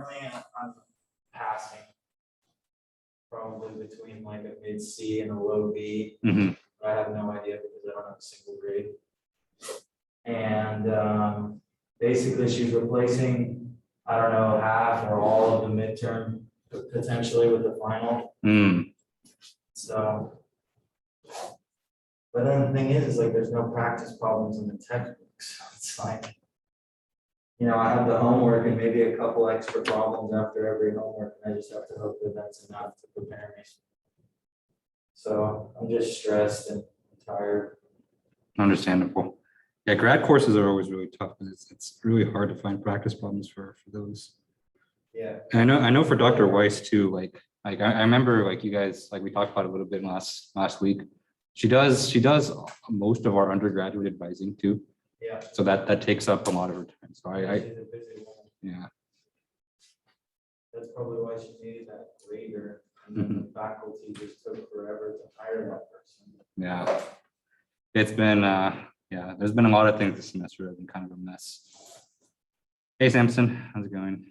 currently I'm passing, probably between like a mid C and a low B. Mhm. I have no idea because I don't have a single grade. And basically she's replacing, I don't know, half or all of the midterm potentially with the final. Mm. So, but then the thing is like there's no practice problems in the textbooks. So it's like, you know, I have the homework and maybe a couple extra problems after every homework, and I just have to hope that that's enough to prepare me. So I'm just stressed and tired. Understandable. Yeah, grad courses are always really tough because it's really hard to find practice problems for those. Yeah. And I know for Dr. Weiss too, like I remember like you guys, like we talked about it a little bit last week. She does most of our undergraduate advising too. Yeah. So that takes up a lot of her time. So She's a busy woman. yeah. That's probably why she needed that grader, and then the faculty just took forever to hire that person. Yeah. It's been yeah, there's been a lot of things this semester that have been kind of a mess. Hey Samson, how's it going?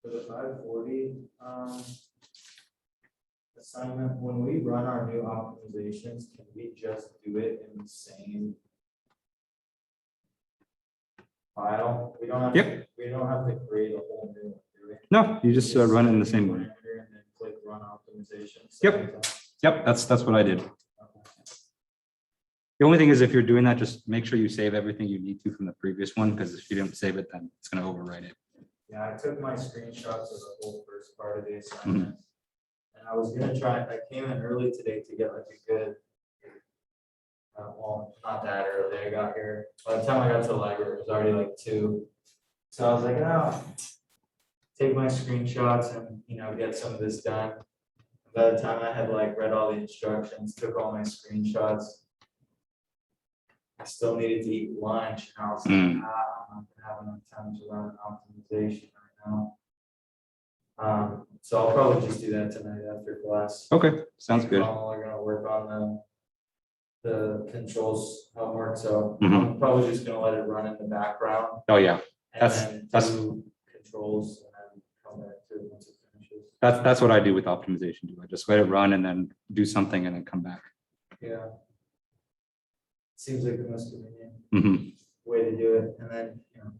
For the 540 assignment, when we run our new optimizations, can we just do it in the same file? We don't have to create a whole new one, do we? No, you just run it in the same way. And then click run optimizations. Yep, that's what I did. The only thing is if you're doing that, just make sure you save everything you need to from the previous one, because if you didn't save it, then it's going to overwrite it. Yeah, I took my screenshots of the whole first part of the assignment. And I was gonna try, I came in early today to get like a good, well, not that early, I got here, by the time I got to the library, it was already like 2. So I was like, oh, take my screenshots and, you know, get some of this done. By the time I had like read all the instructions, took all my screenshots, I still needed to eat lunch, and I was like, I'm not gonna have enough time to run an optimization right now. So I'll probably just do that tonight after class. Okay, sounds good. We're gonna work on the controls homework, so I'm probably just gonna let it run in the background. Oh yeah, And then do controls and then come back to it once it finishes. that's what I do with optimization too. I just let it run and then do something and then come back. Yeah. Seems like the most convenient way to do it, and then, you know,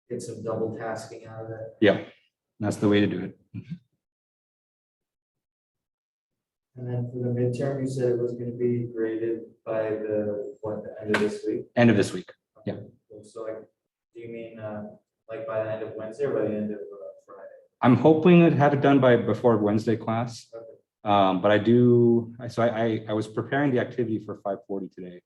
get some double tasking out of it. Yeah, that's the way to do it. And then for the midterm, you said it was gonna be graded by the end of this week? End of this week. Yeah. So like, do you mean like by the end of Wednesday or by the end of Friday? I'm hoping to have it done before Wednesday class. Okay. But I was preparing the activity for 540 today,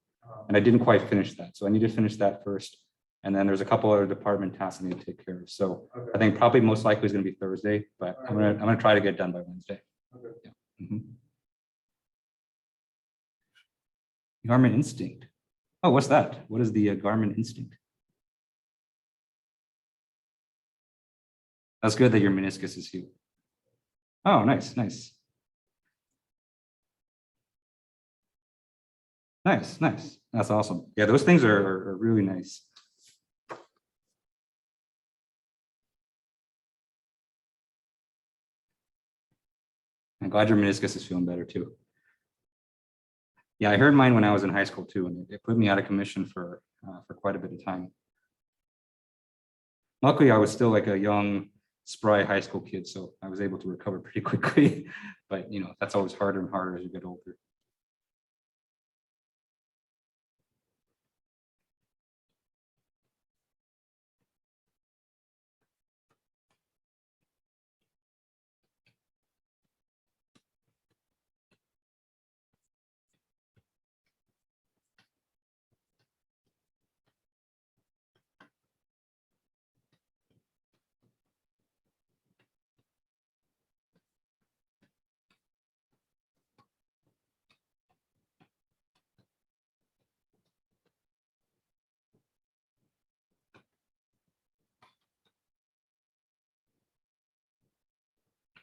and I didn't quite finish that. So I need to finish that first. And then there's a couple other department tasks I need to take care of. So I think probably most likely is going to be Thursday, but I'm gonna try to get it done by Wednesday. Okay. Yeah. Garmin Instinct. Oh, what's that? What is the Garmin Instinct? That's good that your meniscus is healed. Oh, nice. Nice. That's awesome. Yeah, those things are really nice. I'm glad your meniscus is feeling better too. Yeah, I heard mine when I was in high school too, and it put me out of commission for quite a bit of time. Luckily, I was still like a young, spry high school kid, so I was able to recover pretty quickly. But you know, that's always harder and harder as you get older.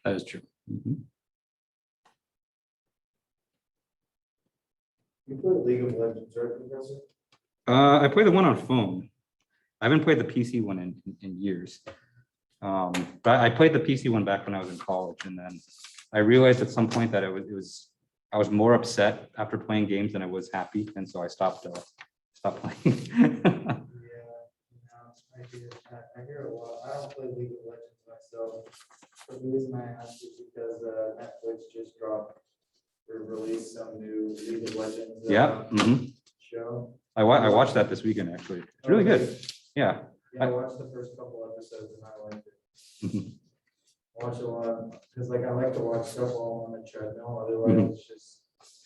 That is true. You play League of Legends, right, Professor? I play the one on phone. I haven't played the PC one in years. But I played the PC one back when I was in college, and then I realized at some point that I was more upset after playing games than I was happy, and so I stopped playing. I hear a lot. I don't play League of Legends myself. But the reason I asked is because Netflix just released some new League of Legends Yeah. show. I watched that this weekend, actually. It's really good. Yeah. Yeah, I watched the first couple episodes and I liked it. Watch a lot because I like to watch stuff while I'm on the treadmill. Otherwise, it's just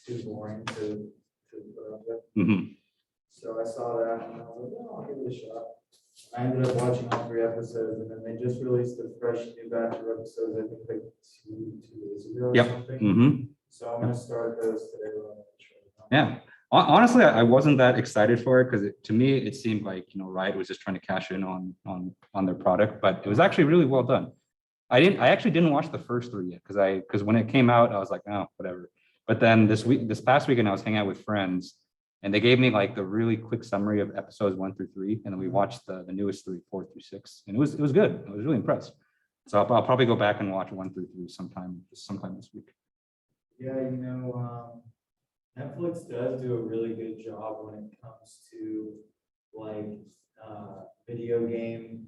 too boring to put up with. So I saw that and I was like, oh, I'll give it a shot. I ended up watching all 3 episodes, and then they just released a fresh new batch of episodes, I think like two days ago or something. So I'm gonna start those today. Yeah. Honestly, I wasn't that excited for it because to me it seemed like Riot was just trying to cash in on their product, but it was actually really well done. I actually didn't watch the first 3 yet because when it came out I was like, oh, whatever. But then this past weekend I was hanging out with friends and they gave me like the really quick summary of episodes 1 through 3, and then we watched the newest 3, 4 through 6, and it was good. I was really impressed. So I'll probably go back and watch 1 through 3 sometime this week. Yeah, Netflix does do a really good job when it comes to like video game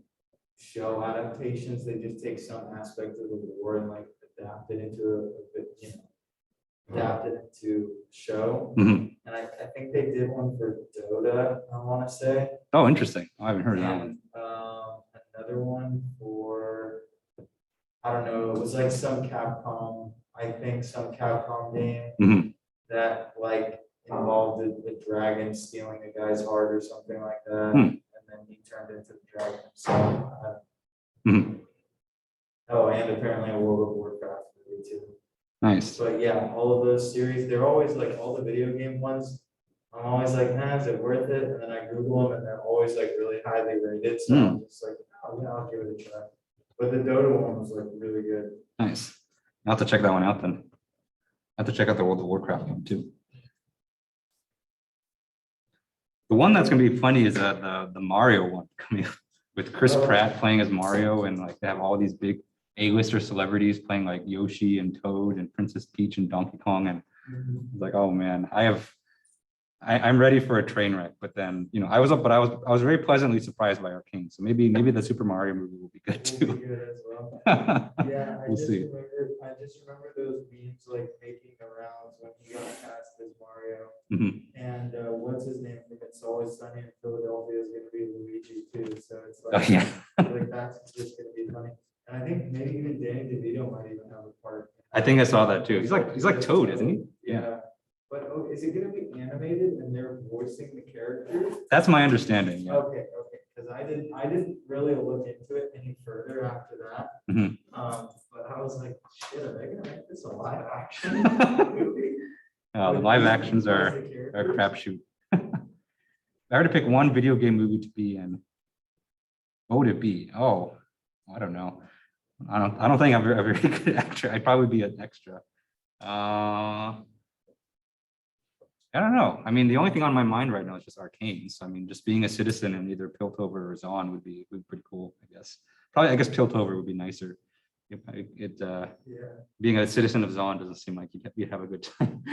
show adaptations. They just take some aspect of the lore and like adapt it into adapt it into show. And I think they did one for Dota, I want to say. Oh, interesting. I haven't heard of that one. Another one for, I don't know, it was like some Capcom game that like involved a dragon stealing a guy's heart or something like that. And then he turned into the dragon himself. Oh, and apparently a World of Warcraft movie too. Nice. But yeah, all of those series, they're always like all the video game ones. I'm always like, nah, is it worth it? And then I Google them and they're always like really highly rated. So I'm just like, oh yeah, I'll give it a try. But the Dota one was like really good. Nice. I'll have to check that one out then. I have to check out the World of Warcraft one too. The one that's gonna be funny is the Mario one coming with Chris Pratt playing as Mario, and like they have all these big A-lister celebrities playing like Yoshi and Toad and Princess Peach and Donkey Kong, and it's like, oh man, I'm ready for a train wreck. But then I was very pleasantly surprised by Arcane. So maybe the Super Mario movie will be good too. Will be good as well. Yeah, We'll see. I just remember those memes like making the rounds when he got cast as Mario. And what's his name from It's Always Sunny in Philadelphia is going to be Luigi too. So it's like, like that's just going to be funny. And I think maybe even Danny DeVito might even have a part. I think I saw that too. He's like Toad, isn't he? Yeah. But is it going to be animated and they're voicing the characters? That's my understanding. Yeah. Okay. Because I didn't really look into it any further after that. But I was like, shit, are they gonna make this a live action movie? The live actions are a crapshoot. If I were to pick one video game movie to be in, what would it be? Oh, I don't know. I don't think I'm a very good actor. I'd probably be an extra. I don't know. I mean, the only thing on my mind right now is just Arcane. So I mean, just being a citizen in either Piltover or Zon would be pretty cool, I guess. I guess Piltover would be nicer. Being a citizen of Zon doesn't seem like you'd have a good time.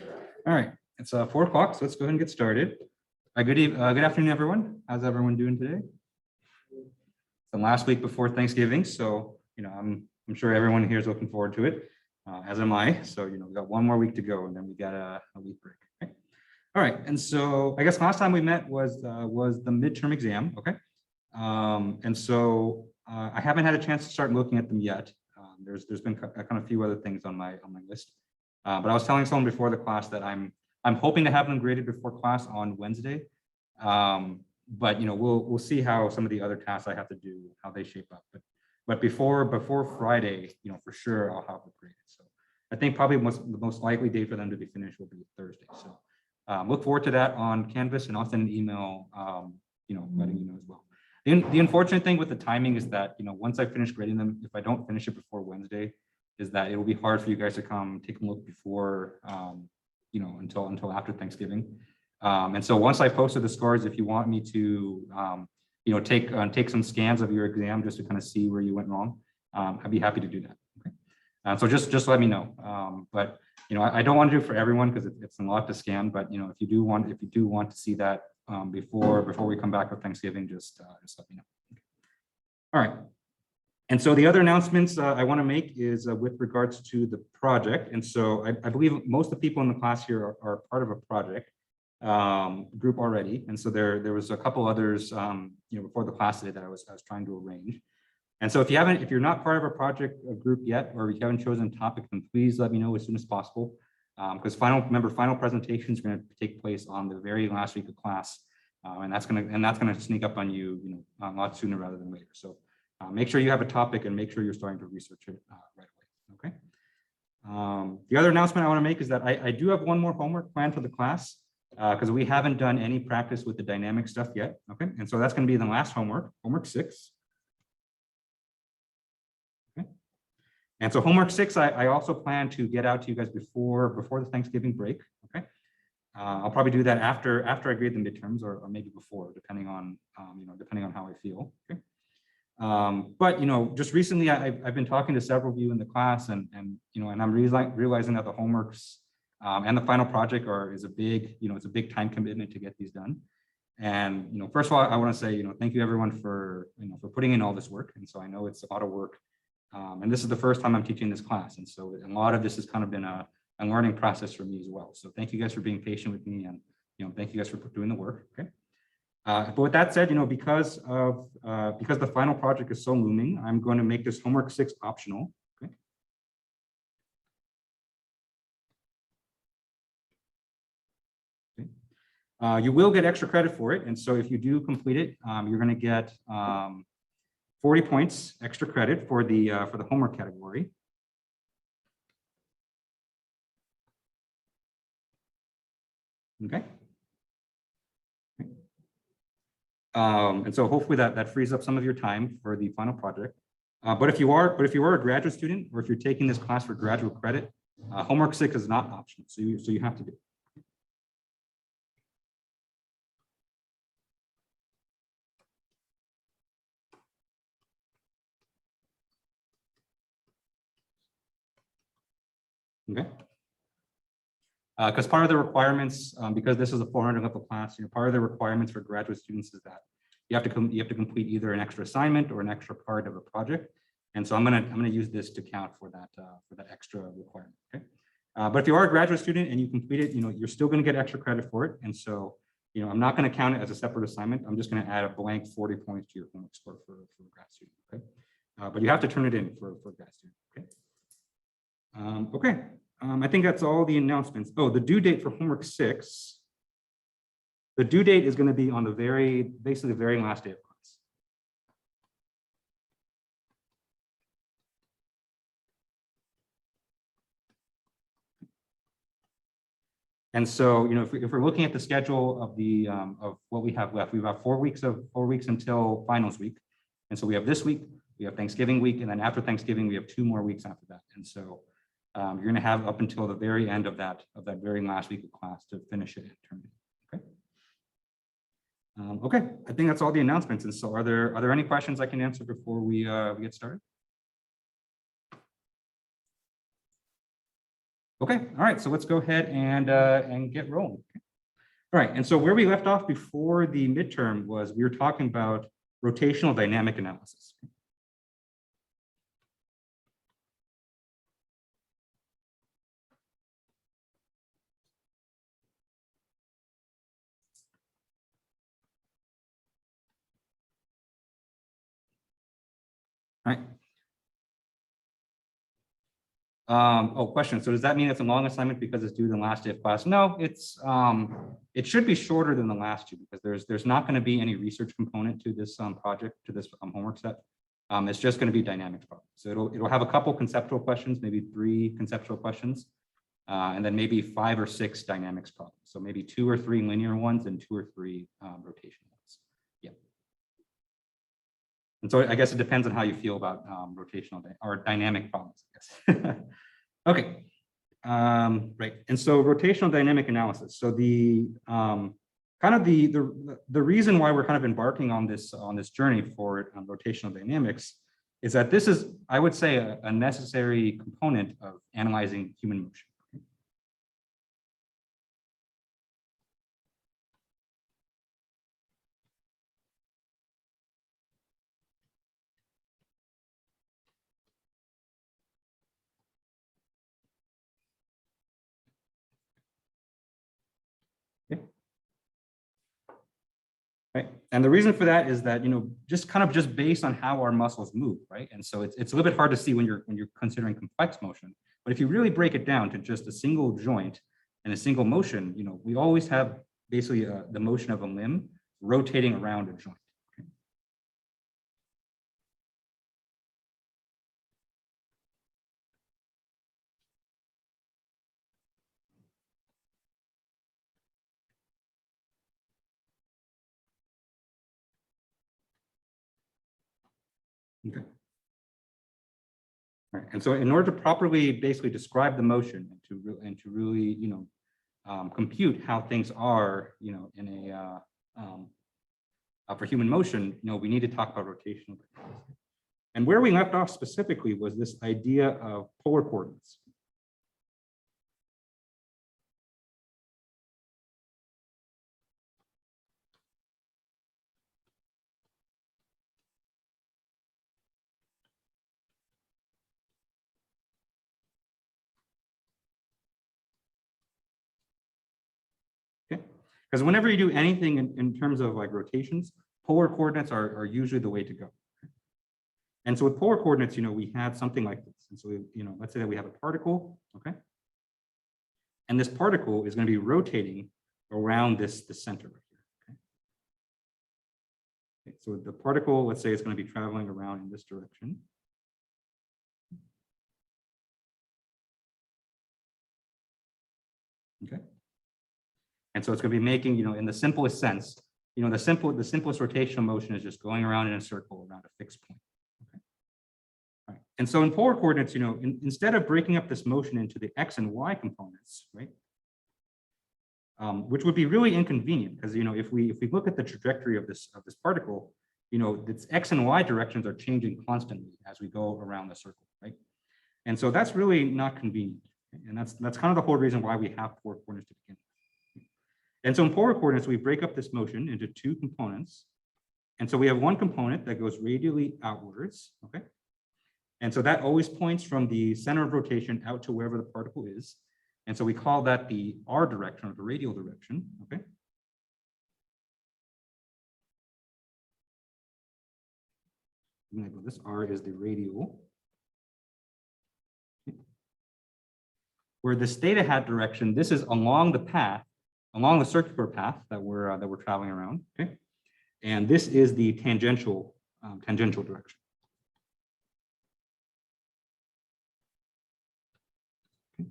All right, it's 4 o'clock, so let's go ahead and get started. Good afternoon, everyone. How's everyone doing today? The last week before Thanksgiving, so I'm sure everyone here is looking forward to it, as am I. So we got one more week to go, and then we got a week break. Okay? All right, and so I guess last time we met was the midterm exam. Okay, and so I haven't had a chance to start looking at them yet. There's been kind of a few other things on my list, but I was telling someone before the class that I'm hoping to have them graded before class on Wednesday. But we'll see how some of the other tasks I have to do, how they shape up. But before Friday, for sure I'll have it graded. So I think probably the most likely day for them to be finished will be Thursday. So look forward to that on Canvas, and I'll send an email, letting you know as well. The unfortunate thing with the timing is that once I finish grading them, if I don't finish it before Wednesday, is that it will be hard for you guys to come take a look before until after Thanksgiving. And so once I posted the scores, if you want me to take some scans of your exam just to kind of see where you went wrong, I'd be happy to do that. Okay. So just let me know. But I don't want to do it for everyone because it's a lot to scan. But if you do want to see that before we come back for Thanksgiving, just let me know. Okay. All right. And so the other announcements I want to make is with regards to the project. And so I believe most of the people in the class here are part of a project group already. And so there was a couple others before the class today that I was trying to arrange. And so if you're not part of a project group yet, or if you haven't chosen a topic, then please let me know as soon as possible. Because final presentations are going to take place on the very last week of class, and that's going to sneak up on you, a lot sooner rather than later. So make sure you have a topic and make sure you're starting to research it right away. Okay. The other announcement I want to make is that I do have one more homework planned for the class because we haven't done any practice with the dynamic stuff yet. Okay, and so that's going to be the last homework 6. And so homework 6, I also plan to get out to you guys before the Thanksgiving break. Okay, I'll probably do that after I grade the midterms, or maybe before, depending on how I feel. Okay, but just recently I've been talking to several of you in the class, and I'm realizing that the homeworks and the final project is a big time commitment to get these done. And first of all, I want to say thank you everyone for putting in all this work. And so I know it's a lot of work. And this is the first time I'm teaching this class. And so a lot of this has kind of been a learning process for me as well. So thank you guys for being patient with me, and thank you guys for doing the work. Okay. But with that said, because the final project is so looming, I'm going to make this homework 6 optional. Okay. Okay. You will get extra credit for it. And so if you do complete it, you're going to get 40 points extra credit for the homework category. Okay. And so hopefully that frees up some of your time for the final project. But if you are a graduate student, or if you're taking this class for graduate credit, homework 6 is not optional. So you have to do it. Okay. Because part of the requirements, because this is a 400 level class, part of the requirements for graduate students is that you have to complete either an extra assignment or an extra part of a project. And so I'm gonna use this to count for that extra requirement. Okay. But if you are a graduate student and you complete it, you're still going to get extra credit for it. And so I'm not going to count it as a separate assignment. I'm just going to add a blank 40 points to your homework score for a grad student. Okay. But you have to turn it in for a grad student. Okay. Okay. I think that's all the announcements. Oh, the due date for homework 6. The due date is going to be on basically the very last day of class. And so, if we're looking at the schedule of what we have left, we've got 4 weeks until finals week. And so we have this week, we have Thanksgiving week, and then after Thanksgiving, we have 2 more weeks after that. And so you're going to have up until the very end of that very last week of class to finish it and turn it. Okay. Okay, I think that's all the announcements. And so are there any questions I can answer before we get started? Okay, all right, so let's go ahead and get rolling. All right, and so where we left off before the midterm was we were talking about rotational dynamic analysis. All right. Oh, question. So does that mean it's a long assignment because it's due the last day of class? No, it should be shorter than the last two because there's not going to be any research component to this project, to this homework set. It's just going to be dynamics problems. So it'll have a couple conceptual questions, maybe 3 conceptual questions, and then maybe 5 or 6 dynamics problems. So maybe 2 or 3 linear ones and 2 or 3 rotational ones. Yeah. And so I guess it depends on how you feel about rotational or dynamic problems, I guess. Okay. Right. And so rotational dynamic analysis. So the kind of the reason why we're kind of embarking on this journey for rotational dynamics is that this is, I would say, a necessary component of analyzing human motion. Okay. Right. And the reason for that is that, just based on how our muscles move, right? And so it's a little bit hard to see when you're considering complex motion. But if you really break it down to just a single joint and a single motion, we always have basically the motion of a limb rotating around a joint. Okay. All right. And so in order to properly basically describe the motion and to really, compute how things are, in a for human motion, we need to talk about rotational dynamics. And where we left off specifically was this idea of polar coordinates. Okay. Because whenever you do anything in terms of like rotations, polar coordinates are usually the way to go. And so with polar coordinates, we have something like this. And so, let's say that we have a particle, okay? And this particle is going to be rotating around the center right here, okay? So the particle, let's say it's going to be traveling around in this direction. Okay. And so it's going to be making, in the simplest sense, the simplest rotational motion is just going around in a circle around a fixed point. Okay. All right. And so in polar coordinates, instead of breaking up this motion into the X and Y components, right? Which would be really inconvenient because, if we look at the trajectory of this particle, its X and Y directions are changing constantly as we go around the circle, right? And so that's really not convenient. And that's kind of the whole reason why we have polar coordinates to begin with. And so in polar coordinates, we break up this motion into 2 components. And so we have one component that goes radially outwards, okay? And so that always points from the center of rotation out to wherever the particle is. And so we call that the R direction or the radial direction, okay? This R is the radial. Where this theta hat direction, this is along the path, along the circular path that we're traveling around, okay? And this is the tangential direction. Okay.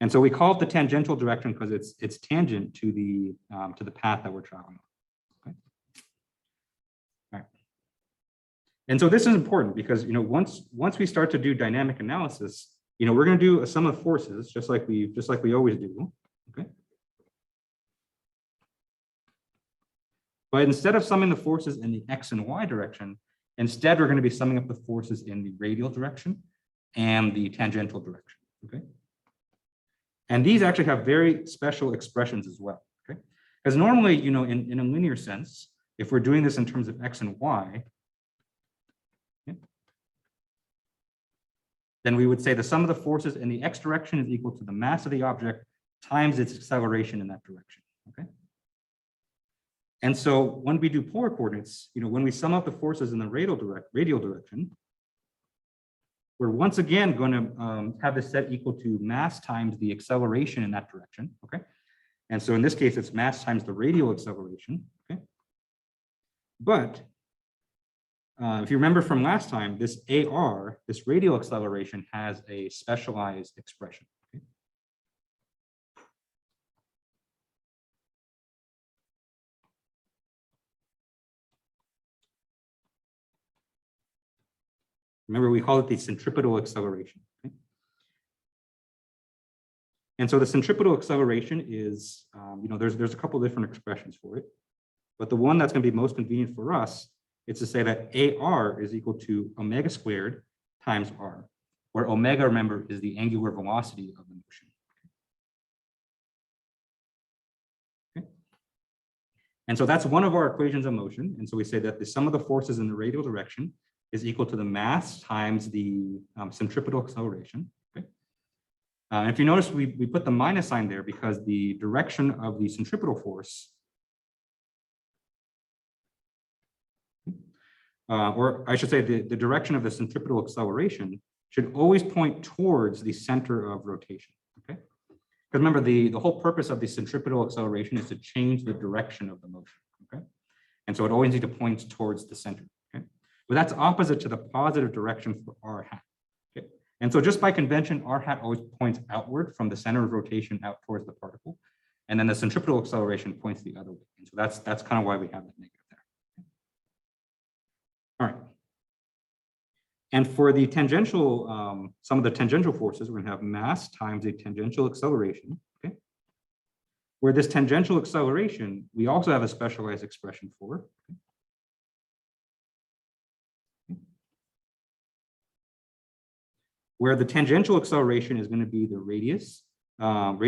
And so we call it the tangential direction because it's tangent to the path that we're traveling on. Okay. All right. And so this is important because once we start to do dynamic analysis, we're going to do a sum of forces just like we always do. Okay. But instead of summing the forces in the X and Y direction, instead we're going to be summing up the forces in the radial direction and the tangential direction. Okay. And these actually have very special expressions as well, okay? Because normally, you know, in a linear sense, if we're doing this in terms of x and y, okay, then we would say the sum of the forces in the x direction is equal to the mass of the object times its acceleration in that direction, okay? And so when we do polar coordinates, you know, when we sum up the forces in the radial direction, we're once again going to have this set equal to mass times the acceleration in that direction, okay? And so in this case, it's mass times the radial acceleration, okay? But if you remember from last time, this AR, this radial acceleration, has a specialized expression, okay? Remember, we call it the centripetal acceleration, okay? And so the centripetal acceleration is, you know, there's a couple different expressions for it, but the one that's going to be most convenient for us is to say that AR is equal to omega squared times R, where omega, remember, is the angular velocity of the motion. Okay. And so that's one of our equations of motion. And so we say that the sum of the forces in the radial direction is equal to the mass times the centripetal acceleration. Okay. If you notice, we put the minus sign there because the direction of the centripetal force, or I should say the direction of the centripetal acceleration should always point towards the center of rotation, okay? Because remember, the whole purpose of the centripetal acceleration is to change the direction of the motion, okay? And so it always needs to point towards the center, okay? But that's opposite to the positive direction for r hat, okay? And so just by convention, r hat always points outward from the center of rotation out towards the particle. And then the centripetal acceleration points the other way. And so that's kind of why we have that negative there. All right. And for the tangential, some of the tangential forces, we're going to have mass times a tangential acceleration, okay? Where this tangential acceleration, we also have a specialized expression for. Okay? Where the tangential acceleration is going to be the radius of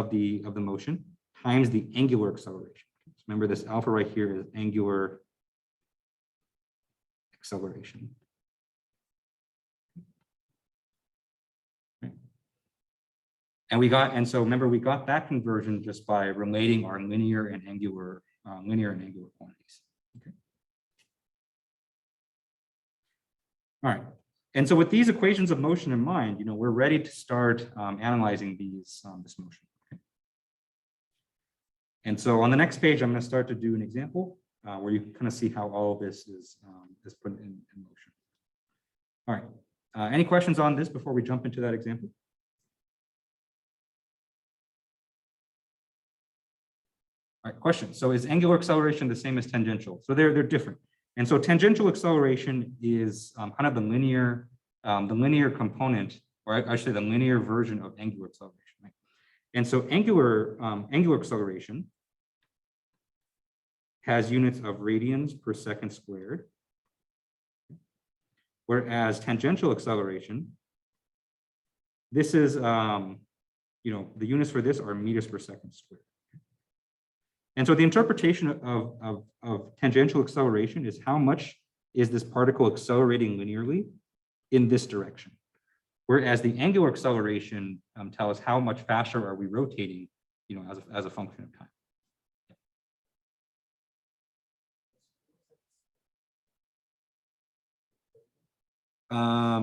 the motion times the angular acceleration. So remember, this alpha right here is angular acceleration. And so remember, we got that conversion just by relating our linear and angular quantities. Okay. All right. And so with these equations of motion in mind, you know, we're ready to start analyzing this motion. Okay. And so on the next page, I'm going to start to do an example where you can kind of see how all of this is put in motion. All right. Any questions on this before we jump into that example? All right, question. So is angular acceleration the same as tangential? So they're different. And so tangential acceleration is kind of the linear component, or I should say the linear version of angular acceleration. Right? And so angular acceleration has units of radians per second squared, whereas tangential acceleration, this is, you know, the units for this are meters per second squared. And so the interpretation of tangential acceleration is how much is this particle accelerating linearly in this direction. Whereas the angular acceleration tells us how much faster are we rotating, you know, as a function of time.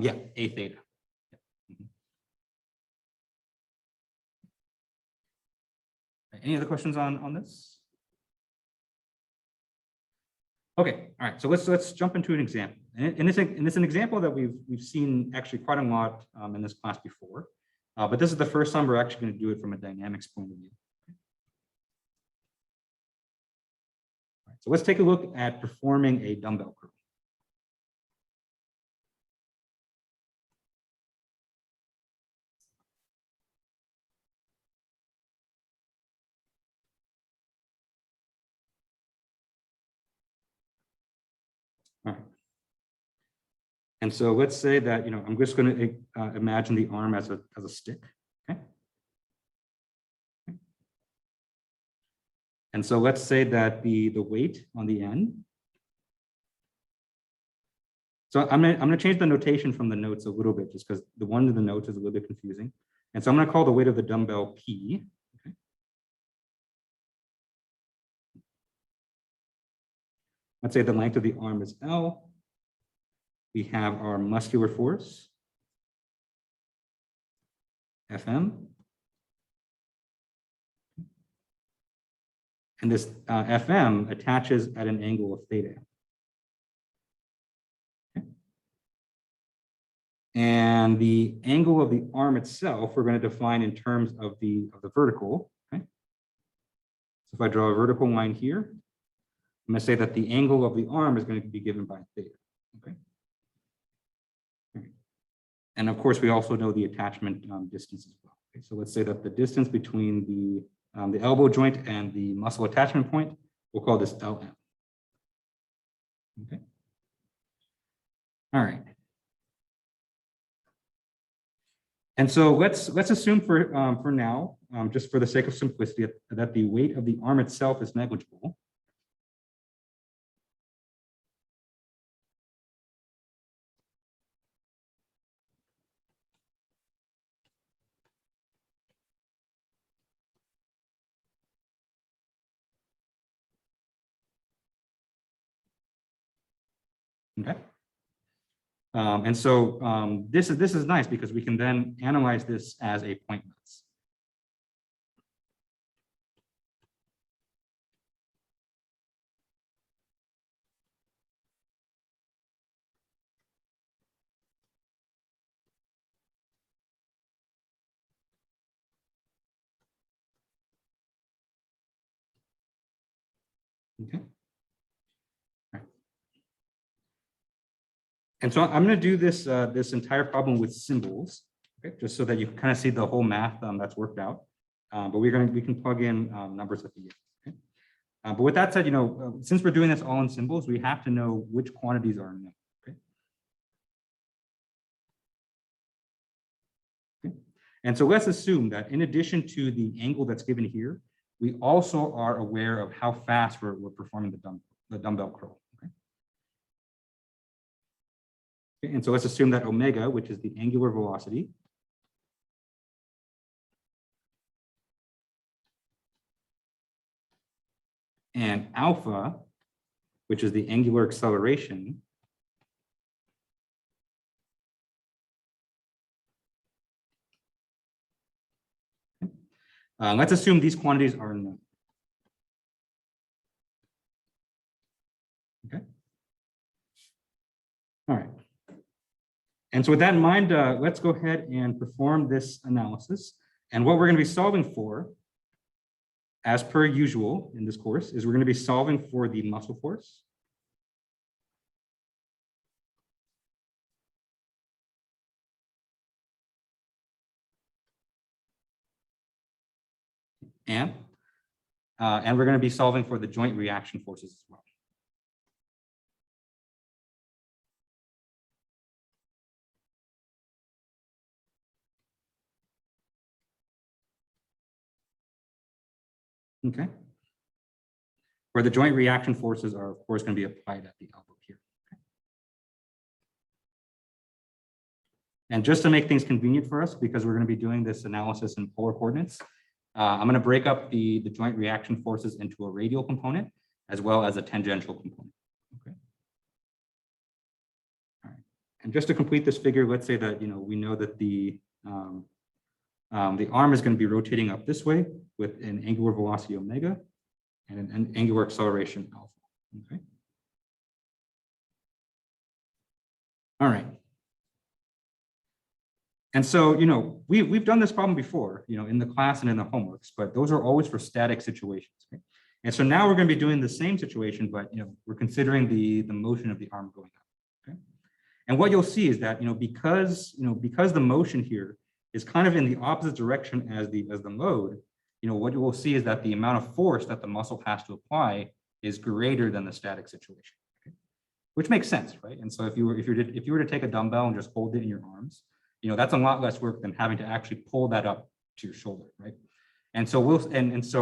Yeah, a theta. Any other questions on this? Okay, all right. So let's jump into an example, and it's an example that we've seen actually quite a lot in this class before, but this is the first time we're actually going to do it from a dynamics point of view. All right, so let's take a look at performing a dumbbell curl. All right. And so let's say that, you know, I'm just going to imagine the arm as a stick, okay? And so let's say that the weight on the end. So I'm gonna change the notation from the notes a little bit, just because the one in the notes is a little bit confusing. And so I'm gonna call the weight of the dumbbell P. Okay. Let's say the length of the arm is L. We have our muscular force, Fm. And this Fm attaches at an angle of theta. Okay. And the angle of the arm itself, we're going to define in terms of the vertical. Okay. So if I draw a vertical line here, I'm going to say that the angle of the arm is going to be given by theta. Okay. And of course, we also know the attachment distance as well. Okay. So let's say that the distance between the elbow joint and the muscle attachment point, we'll call this LM. Okay. All right. And so let's assume for now, just for the sake of simplicity, that the weight of the arm itself is negligible. Okay. And so this is nice because we can then analyze this as a point mass. Okay. And so I'm going to do this this entire problem with symbols, okay, just so that you can kind of see the whole math that's worked out. But we can plug in numbers at the end. Okay? But with that said, since we're doing this all in symbols, we have to know which quantities are known. Okay? Okay. And so let's assume that in addition to the angle that's given here, we also are aware of how fast we're performing the dumbbell curl. Okay, and so let's assume that omega, which is the angular velocity, and alpha, which is the angular acceleration, let's assume these quantities are known. Okay. All right. And so with that in mind, let's go ahead and perform this analysis. And what we're going to be solving for, as per usual in this course, is we're going to be solving for the muscle force. And we're going to be solving for the joint reaction forces as well. Okay. Where the joint reaction forces are, of course, going to be applied at the elbow here. Okay. And just to make things convenient for us, because we're going to be doing this analysis in polar coordinates, I'm going to break up the joint reaction forces into a radial component as well as a tangential component. Okay. All right. And just to complete this figure, let's say that we know that the arm is going to be rotating up this way with an angular velocity omega and an angular acceleration alpha. Okay. All right. And so, we've done this problem before, in the class and in the homeworks, but those are always for static situations. Okay? And so now we're going to be doing the same situation, but we're considering the motion of the arm going up. Okay. And what you'll see is that because the motion here is kind of in the opposite direction as the load, what you will see is that the amount of force that the muscle has to apply is greater than the static situation, okay? Which makes sense, right? And so if you were to take a dumbbell and just hold it in your arms, that's a lot less work than having to actually pull that up to your shoulder, right? And so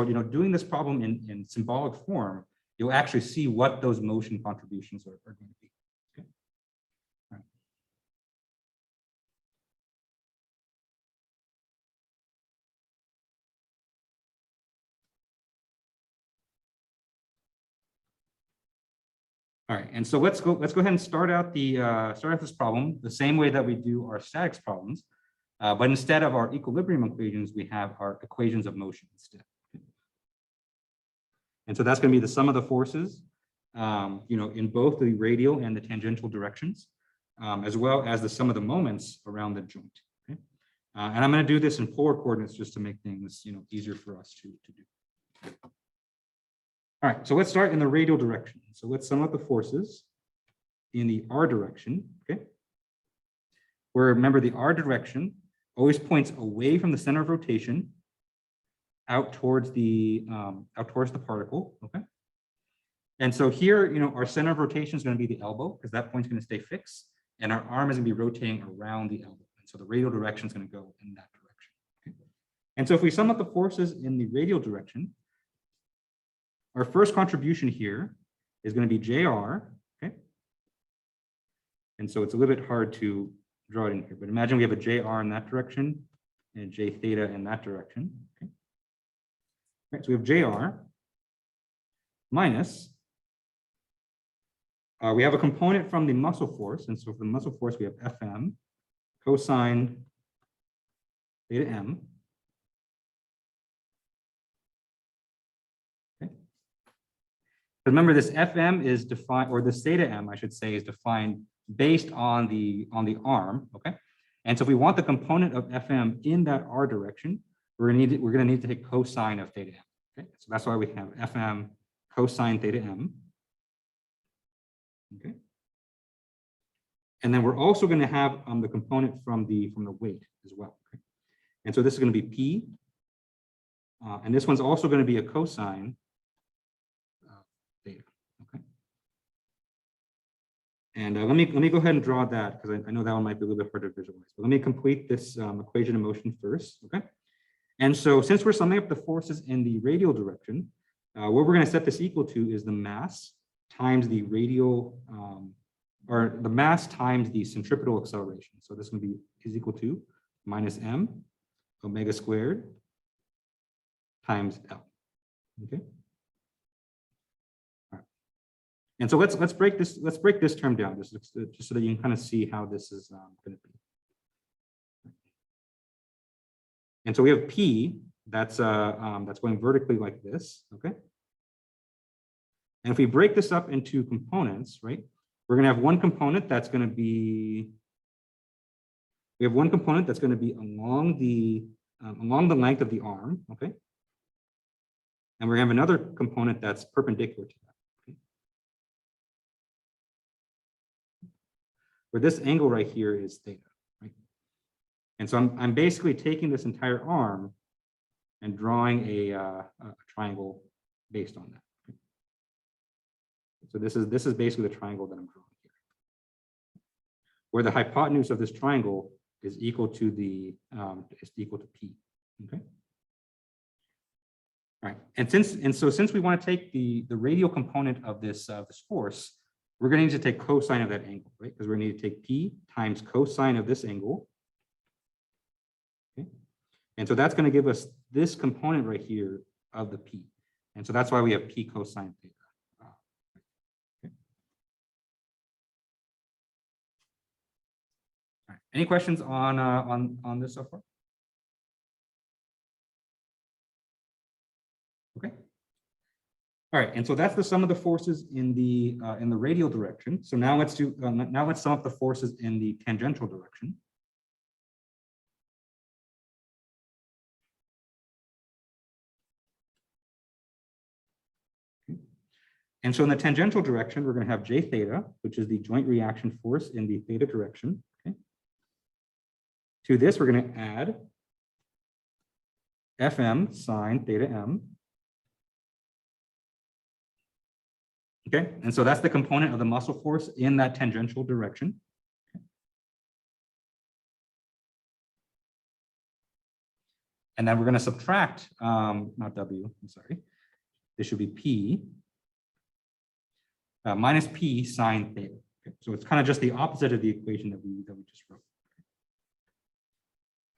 doing this problem in symbolic form, you'll actually see what those motion contributions are going to be. Okay. All right. All right, and so let's go ahead and start out this problem the same way that we do our statics problems, but instead of our equilibrium equations, we have our equations of motion instead. And so that's going to be the sum of the forces, in both the radial and the tangential directions, as well as the sum of the moments around the joint. Okay? And I'm going to do this in polar coordinates just to make things easier for us to do. All right, so let's start in the radial direction. So let's sum up the forces in the r direction. Okay, where remember the r direction always points away from the center of rotation, out towards the particle. Okay, and so here, our center of rotation is going to be the elbow because that point's going to stay fixed, and our arm is going to be rotating around the elbow. And so the radial direction is going to go in that direction. Okay? And so if we sum up the forces in the radial direction, our first contribution here is going to be JR. Okay, and so it's a little bit hard to draw it in here, but imagine we have a JR in that direction and a J theta in that direction. Okay. Right, so we have JR minus, we have a component from the muscle force. And so for the muscle force, we have FM cosine theta M. Okay. Remember, this FM is defined, or this theta M, I should say, is defined based on the arm. Okay. And so if we want the component of FM in that R direction, we're going to need to take cosine of theta M. Okay, so that's why we have FM cosine theta M. Okay, and then we're also going to have the component from the weight as well. Okay? And so this is going to be P, and this one's also going to be a cosine theta. Okay, and let me go ahead and draw that because I know that one might be a little bit hard to visualize. But let me complete this equation of motion first. Okay. And so since we're summing up the forces in the radial direction, what we're going to set this equal to is the mass times the radial, or the mass times the centripetal acceleration. So this is equal to minus m omega squared times L. Okay. All right. And so let's break this term down just so that you can kind of see how this is going to be. And so we have P that's going vertically like this, okay? And if we break this up into components, right, we're going to have one component that's going to be, along the length of the arm, okay? And we're going to have another component that's perpendicular to that. Okay? Where this angle right here is theta. And so I'm basically taking this entire arm and drawing a triangle based on that. Okay. So this is basically the triangle that I'm drawing here, where the hypotenuse of this triangle is equal to P. Okay. All right. And so since we want to take the radial component of this force, we're going to need to take cosine of that angle, right? Because we're going to need to take P times cosine of this angle. And so that's going to give us this component right here of the P. And so that's why we have P cosine theta. Okay. All right. Any questions on this so far? Okay. All right, and so that's the sum of the forces in the radial direction. So now let's sum up the forces in the tangential direction. And so in the tangential direction, we're going to have J theta, which is the joint reaction force in the theta direction. Okay. To this, we're going to add Fm sine theta m. Okay, and so that's the component of the muscle force in that tangential direction. Okay. And then we're going to subtract, not W, I'm sorry. This should be P minus P sine theta. Okay, so it's kind of just the opposite of the equation that we just wrote.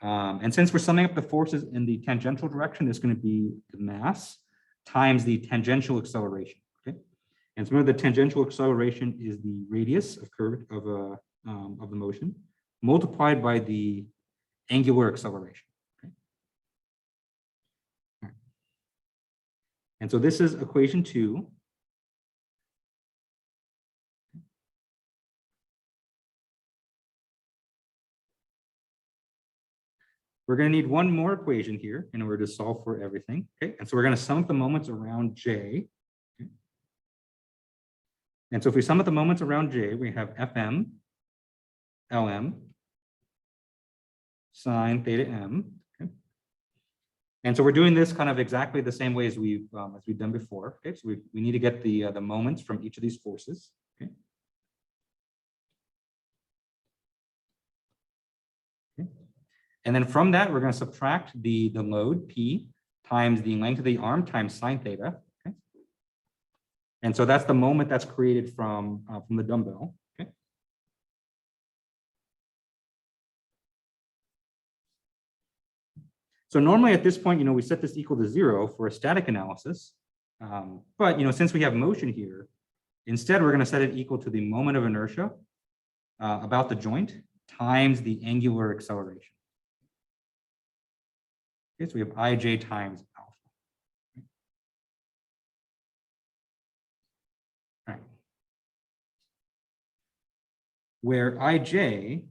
And since we're summing up the forces in the tangential direction, it's going to be the mass times the tangential acceleration. Okay, and so remember the tangential acceleration is the radius of the motion multiplied by the angular acceleration. Okay. All right. And so this is equation 2. We're going to need one more equation here in order to solve for everything. Okay, and so we're going to sum up the moments around J. Okay. And so if we sum up the moments around J, we have FM, LM, sine theta M. Okay. And so we're doing this kind of exactly the same way as we've done before. Okay, so we need to get the moments from each of these forces. Okay. And then from that, we're going to subtract the load P times the length of the arm times sine theta. Okay. And so that's the moment that's created from the dumbbell. Okay. So normally at this point, we set this equal to 0 for a static analysis. But since we have motion here, instead we're going to set it equal to the moment of inertia about the joint times the angular acceleration. Okay, so we have ij times alpha. All right. Where ij,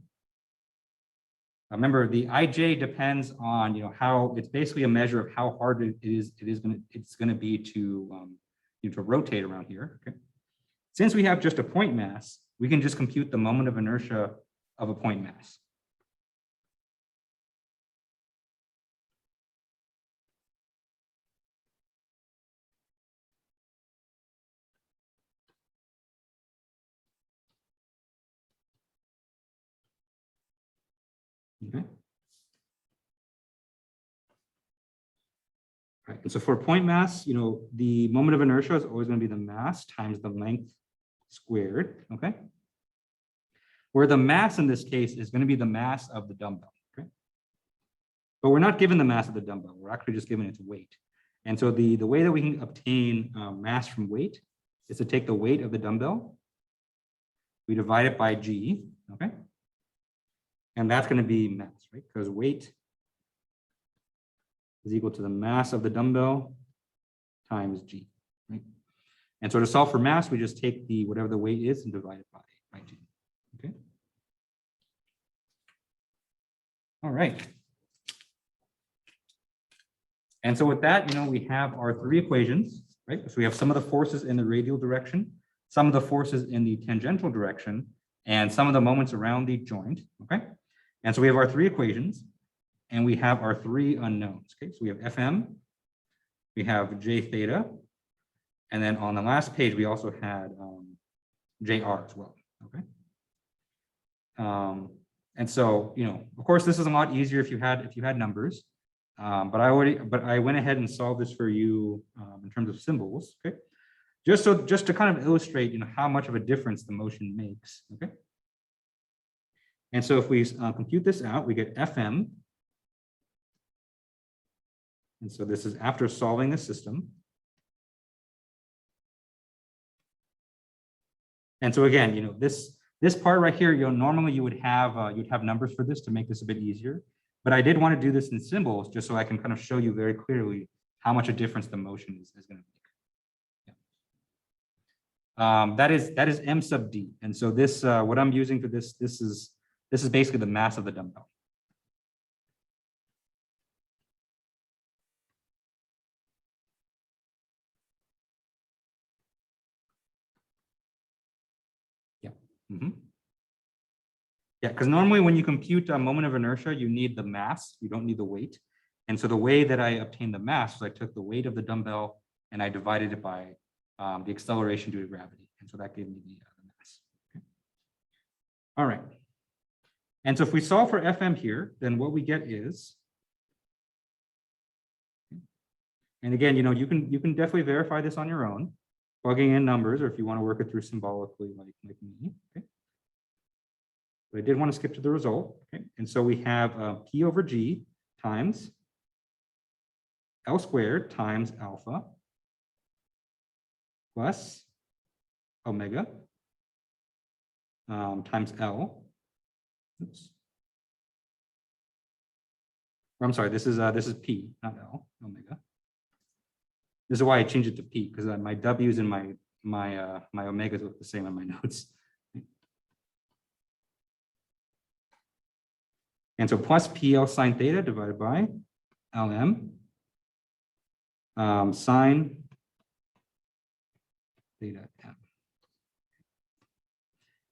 remember the ij depends on how it's basically a measure of how hard it's going to be to to rotate around here. Okay. Since we have just a point mass, we can just compute the moment of inertia of a point mass. Okay. Right. And so for point mass, the moment of inertia is always going to be the mass times the length squared. Okay. Where the mass in this case is going to be the mass of the dumbbell. Okay. But we're not given the mass of the dumbbell. We're actually just given its weight. And so the way that we can obtain mass from weight is to take the weight of the dumbbell. We divide it by G. Okay. And that's going to be mass, right? Because weight is equal to the mass of the dumbbell times G, right? And so to solve for mass, we just take whatever the weight is and divide it by G, okay? All right. And so with that, we have our 3 equations, right? So we have some of the forces in the radial direction, some of the forces in the tangential direction, and some of the moments around the joint, okay? And so we have our 3 equations, and we have our 3 unknowns. Okay, so we have FM, we have J theta, and then on the last page we also had JR as well. Okay, and so of course this is a lot easier if you had numbers, but I went ahead and solved this for you in terms of symbols. Okay, just to kind of illustrate how much of a difference the motion makes. Okay. And so if we compute this out, we get FM. And so this is after solving the system. And so again, this part right here, normally you would have you'd have numbers for this to make this a bit easier. But I did want to do this in symbols just so I can kind of show you very clearly how much a difference the motion is going to make. Yeah. That is M sub D. And so this what I'm using for this is basically the mass of the dumbbell. Yeah. Mm-hmm. Yeah, because normally when you compute a moment of inertia, you need the mass, you don't need the weight. And so the way that I obtained the mass was I took the weight of the dumbbell and I divided it by the acceleration due to gravity. And so that gave me the mass. Okay. All right. And so if we solve for FM here, then what we get is And again, you can definitely verify this on your own, plugging in numbers, or if you want to work it through symbolically like me. Okay. But I did want to skip to the result. Okay. And so we have P over G times L squared times alpha plus omega times L. Oops. I'm sorry, this is P, not L, omega. This is why I changed it to P, because my W's and my omegas look the same on my notes. And so plus PL sine theta divided by LM sine theta M.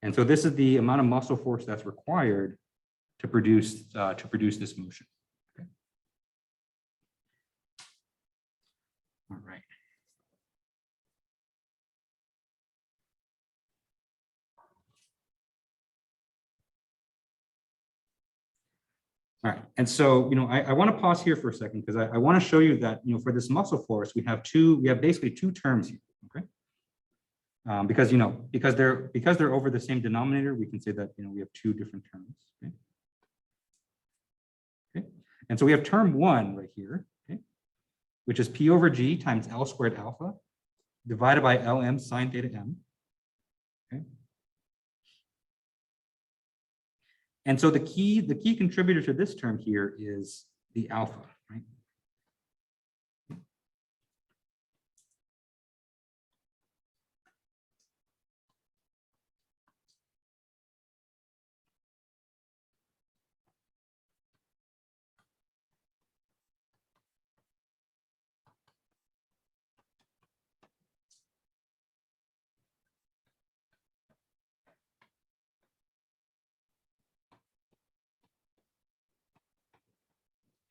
And so this is the amount of muscle force that's required to produce this motion. Okay. All right. All right, and so I want to pause here for a second because I want to show you that for this muscle force we have basically two terms here. Okay, because they're over the same denominator, we can say that we have two different terms. Okay? Okay, and so we have term one right here, okay, which is P over G times L squared alpha divided by LM sine theta M. Okay. And so the key contributor to this term here is the alpha, right?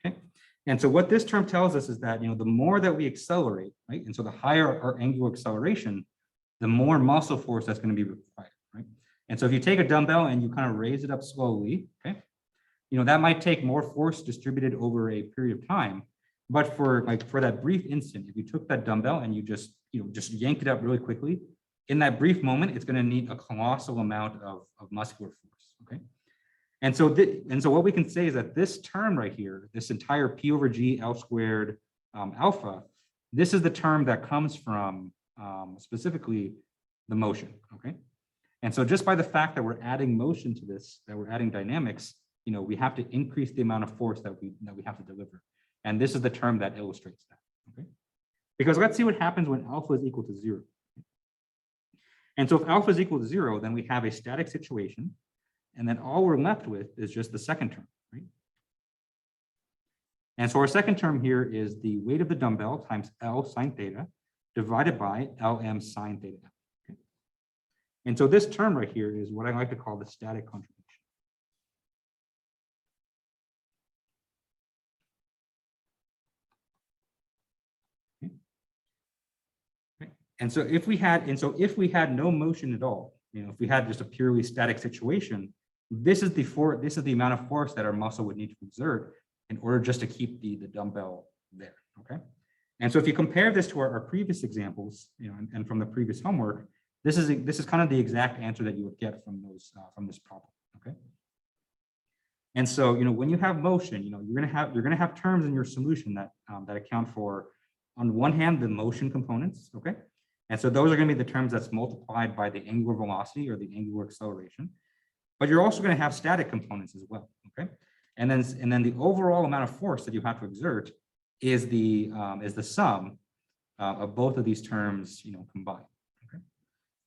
Okay. And so what this term tells us is that the more that we accelerate, right? And so the higher our angular acceleration, the more muscle force that's going to be required, right? And so if you take a dumbbell and you kind of raise it up slowly, okay, that might take more force distributed over a period of time. But for that brief instant, if you took that dumbbell and you just yanked it up really quickly, in that brief moment, it's going to need a colossal amount of muscular force, okay? And so what we can say is that this term right here, this entire P over G L squared alpha, this is the term that comes from specifically the motion, okay? And so just by the fact that we're adding motion to this, that we're adding dynamics, we have to increase the amount of force that we have to deliver. And this is the term that illustrates that, okay? Because let's see what happens when alpha is equal to 0. And so if alpha is equal to 0, then we have a static situation. And then all we're left with is just the second term, right? And so our second term here is the weight of the dumbbell times L sine theta divided by LM sine theta. Okay? And so this term right here is what I like to call the static contribution. Okay? And so if we had no motion at all, if we had just a purely static situation, this is the amount of force that our muscle would need to exert in order just to keep the dumbbell there. Okay. And so if you compare this to our previous examples, and from the previous homework, this is kind of the exact answer that you would get from this problem. Okay. And so when you have motion, you're gonna have terms in your solution that account for, on one hand, the motion components. Okay. And so those are going to be the terms that's multiplied by the angular velocity or the angular acceleration. But you're also going to have static components as well, okay? And then the overall amount of force that you have to exert is the sum of both of these terms, combined. Okay?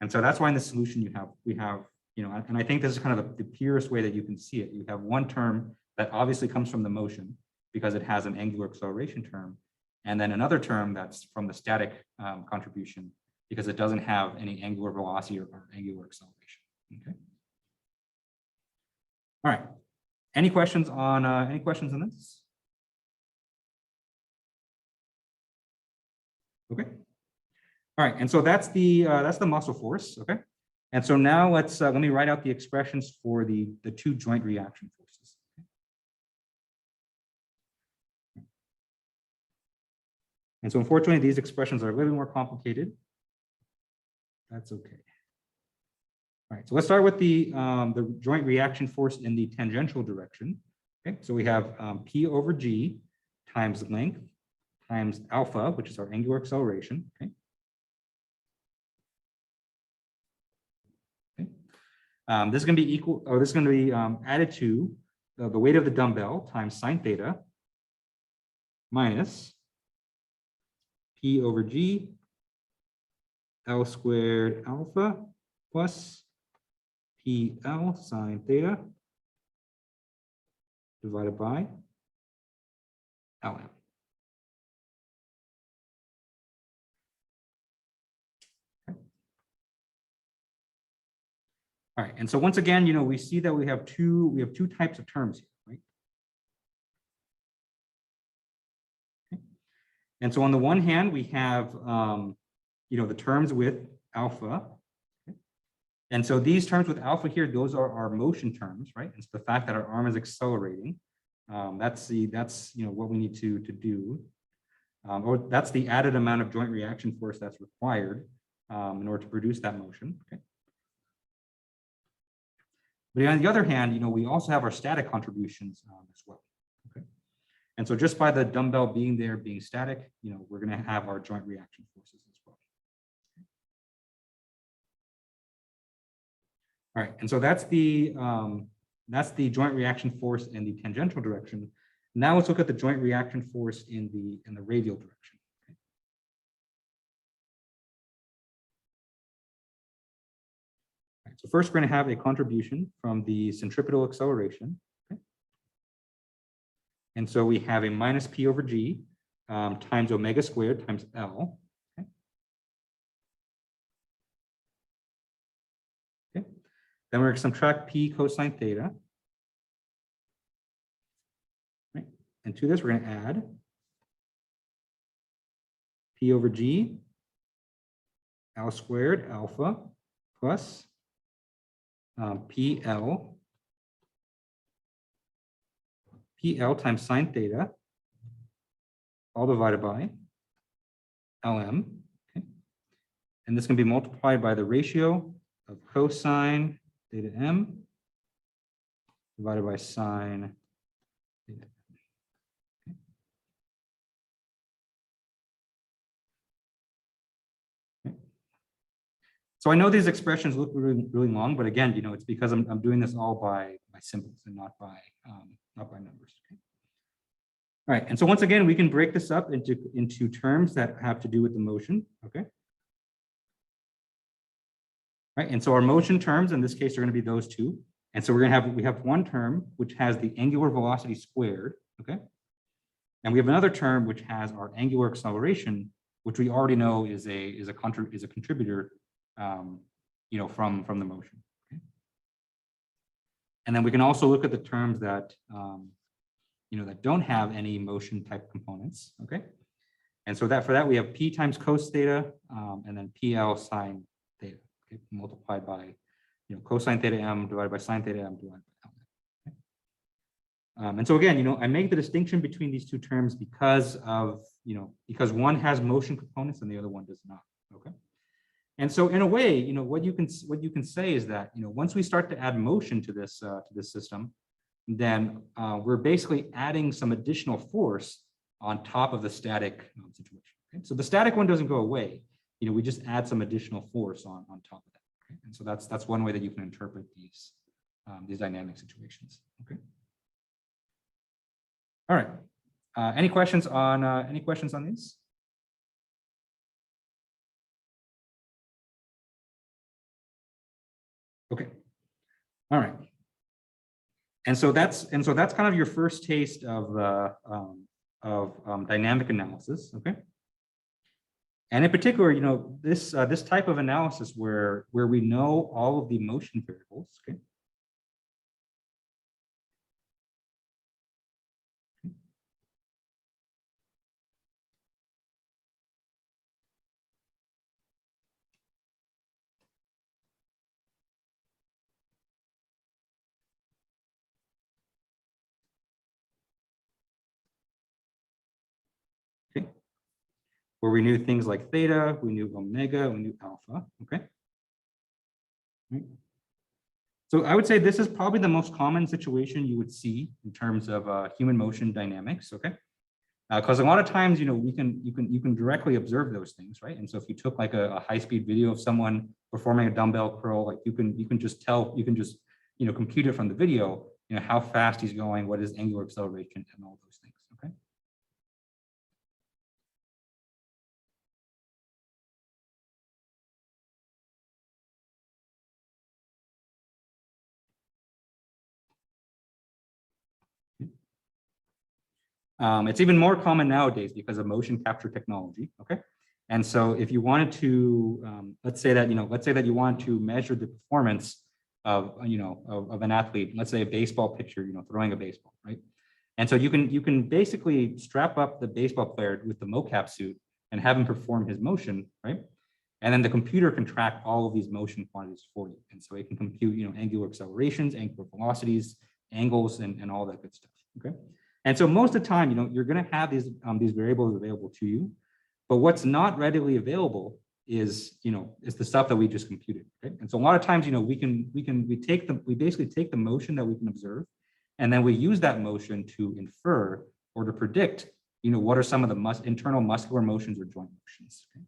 And so that's why in the solution we have and I think this is kind of the purest way that you can see it. You have one term that obviously comes from the motion because it has an angular acceleration term, and then another term that's from the static contribution because it doesn't have any angular velocity or angular acceleration. Okay. All right. Any questions on this? Okay. All right. And so that's the muscle force. Okay. And so now let me write out the expressions for the two joint reaction forces. Okay. And so unfortunately, these expressions are a little more complicated. That's okay. All right, so let's start with the joint reaction force in the tangential direction. Okay, so we have P over G times length times alpha, which is our angular acceleration. Okay. This is going to be equal, or this is going to be added to the weight of the dumbbell times sine theta minus P over G L squared alpha plus PL sine theta divided by LM. All right, and so once again, we see that we have two types of terms here, right? Okay. And so on the one hand, we have the terms with alpha. Okay. And so these terms with alpha here, those are our motion terms, right? It's the fact that our arm is accelerating. That's what we need to do. Or that's the added amount of joint reaction force that's required in order to produce that motion. Okay. But on the other hand, we also have our static contributions as well. Okay. And so just by the dumbbell being there, being static, we're going to have our joint reaction forces as well. All right, and so that's the joint reaction force in the tangential direction. Now let's look at the joint reaction force in the radial direction. Okay. All right, so first we're going to have a contribution from the centripetal acceleration. Okay. And so we have a minus P over G times omega squared times L. Okay. Okay. Then we're going to subtract P cosine theta. Right. And to this, we're going to add P over G L squared alpha plus PL times sine theta, all divided by LM. Okay. And this can be multiplied by the ratio of cosine theta M divided by sine theta. Okay. So I know these expressions look really, really long, but again, it's because I'm doing this all by symbols and not by numbers. Okay. All right, and so once again, we can break this up into terms that have to do with the motion. Okay. Right, and so our motion terms in this case are going to be those two. And so we have one term which has the angular velocity squared. Okay. And we have another term which has our angular acceleration, which we already know is a contributor from the motion. Okay. And then we can also look at the terms that that don't have any motion type components. Okay. And so for that we have P times cos theta and then PL sine theta, okay, multiplied by cosine theta M divided by sine theta M divided by L. Okay. And so again, I make the distinction between these two terms because one has motion components and the other one does not. Okay. And so in a way, what you can say is that once we start to add motion to this system, then we're basically adding some additional force on top of the static situation. Okay? So the static one doesn't go away. We just add some additional force on top of that. Okay? And so that's one way that you can interpret these dynamic situations. Okay. All right. Any questions on these? Okay. All right. And so that's kind of your first taste of dynamic analysis. Okay. And in particular, this type of analysis where we know all of the motion variables. Okay. Okay. where we knew things like theta, we knew omega, we knew alpha, okay? Right. So I would say this is probably the most common situation you would see in terms of human motion dynamics, okay? Because a lot of times, you can directly observe those things, right? And so if you took like a high-speed video of someone performing a dumbbell curl, like you can just tell, you can just compute it from the video, how fast he's going, what is angular acceleration, and all those things, okay? It's even more common nowadays because of motion capture technology, okay? And so if you wanted to, let's say that you want to measure the performance of, of an athlete, let's say a baseball pitcher, throwing a baseball, right? And so you can basically strap up the baseball player with the mocap suit and have him perform his motion, right? And then the computer can track all of these motion quantities for you. And so it can compute, angular accelerations, angular velocities, angles, and all that good stuff, okay? And so most of the time, you're going to have these variables available to you, but what's not readily available is the stuff that we just computed. Okay? And so a lot of times, we basically take the motion that we can observe, and then we use that motion to infer or to predict, what are some of the internal muscular motions or joint motions. Okay?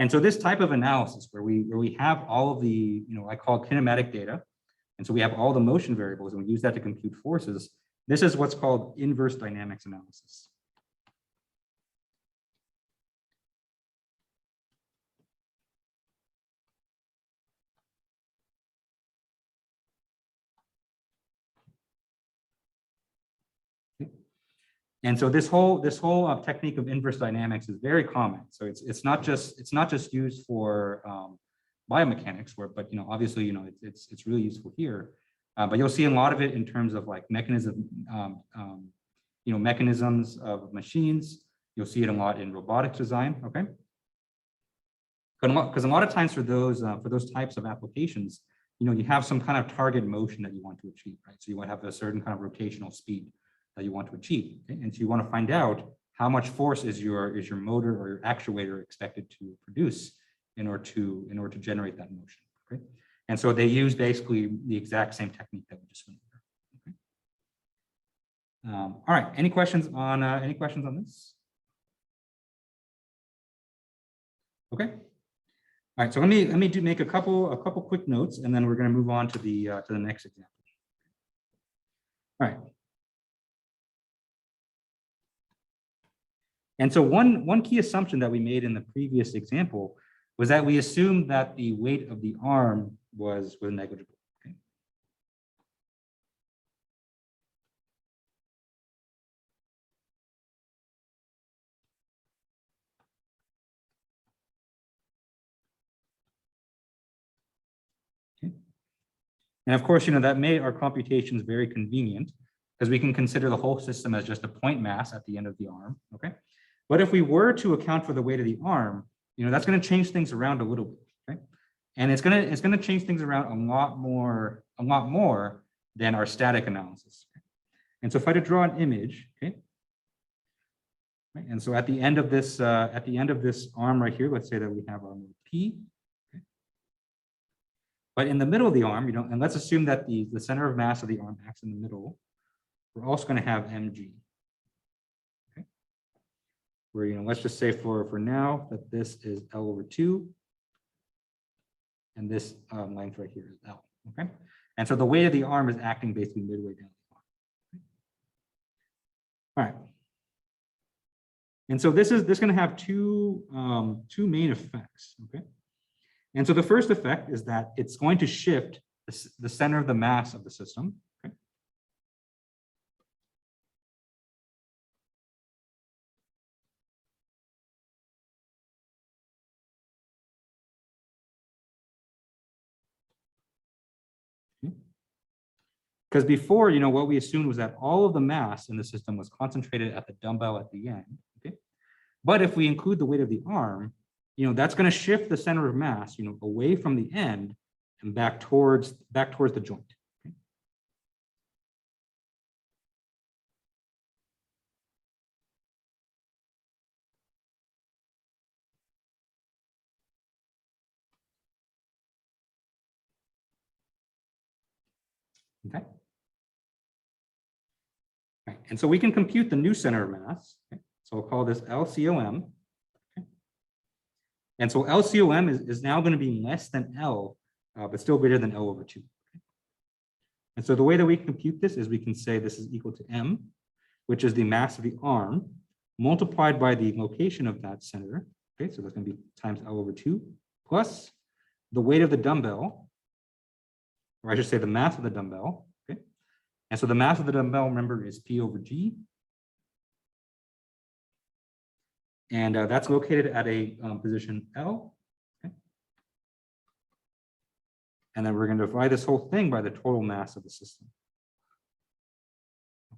And so this type of analysis where we have all of the, I call kinematic data, and so we have all the motion variables and we use that to compute forces, this is what's called inverse dynamics analysis. And so this whole technique of inverse dynamics is very common. So it's not just used for biomechanics, but obviously it's really useful here. But you'll see a lot of it in terms of like mechanisms of machines. You'll see it a lot in robotics design. Okay, because a lot of times for those types of applications, you have some kind of target motion that you want to achieve, right? So you want to have a certain kind of rotational speed that you want to achieve, okay? And so you want to find out how much force is your motor or your actuator expected to produce in order to generate that motion, okay? And so they use basically the exact same technique that we just went over. Okay. All right. Any questions on this? Okay. All right. So let me make a couple quick notes, and then we're going to move on to the next example. All right. And so one key assumption that we made in the previous example was that we assumed that the weight of the arm was negligible. Okay? Okay. And of course, that made our computations very convenient because we can consider the whole system as just a point mass at the end of the arm. Okay. But if we were to account for the weight of the arm, that's going to change things around a little bit. Okay. And it's going to change things around a lot more than our static analysis. Okay? And so if I had to draw an image, okay. Right, and so at the end of this arm right here, let's say that we have our node P. Okay? But in the middle of the arm, and let's assume that the center of mass of the arm acts in the middle, we're also going to have mg. Okay? Where let's just say for now that this is L/2. And this length right here is L, okay? And so the weight of the arm is acting basically midway down the arm. Okay? All right. And so this is going to have two main effects, okay? And so the first effect is that it's going to shift the center of the mass of the system, okay? Because before, what we assumed was that all of the mass in the system was concentrated at the dumbbell at the end. Okay. But if we include the weight of the arm, that's going to shift the center of mass, away from the end and back towards the joint. Okay. Right. And so we can compute the new center of mass. Okay. So we'll call this LCOM. Okay. And so LCOM is now going to be less than L, but still greater than L over 2. Okay. And so the way that we compute this is we can say this is equal to M, which is the mass of the arm, multiplied by the location of that center. Okay, so that's going to be times L over 2, plus the weight of the dumbbell, or I should say the mass of the dumbbell. Okay, and so the mass of the dumbbell, remember, is P over G. And that's located at a position L. Okay. And then we're going to divide this whole thing by the total mass of the system.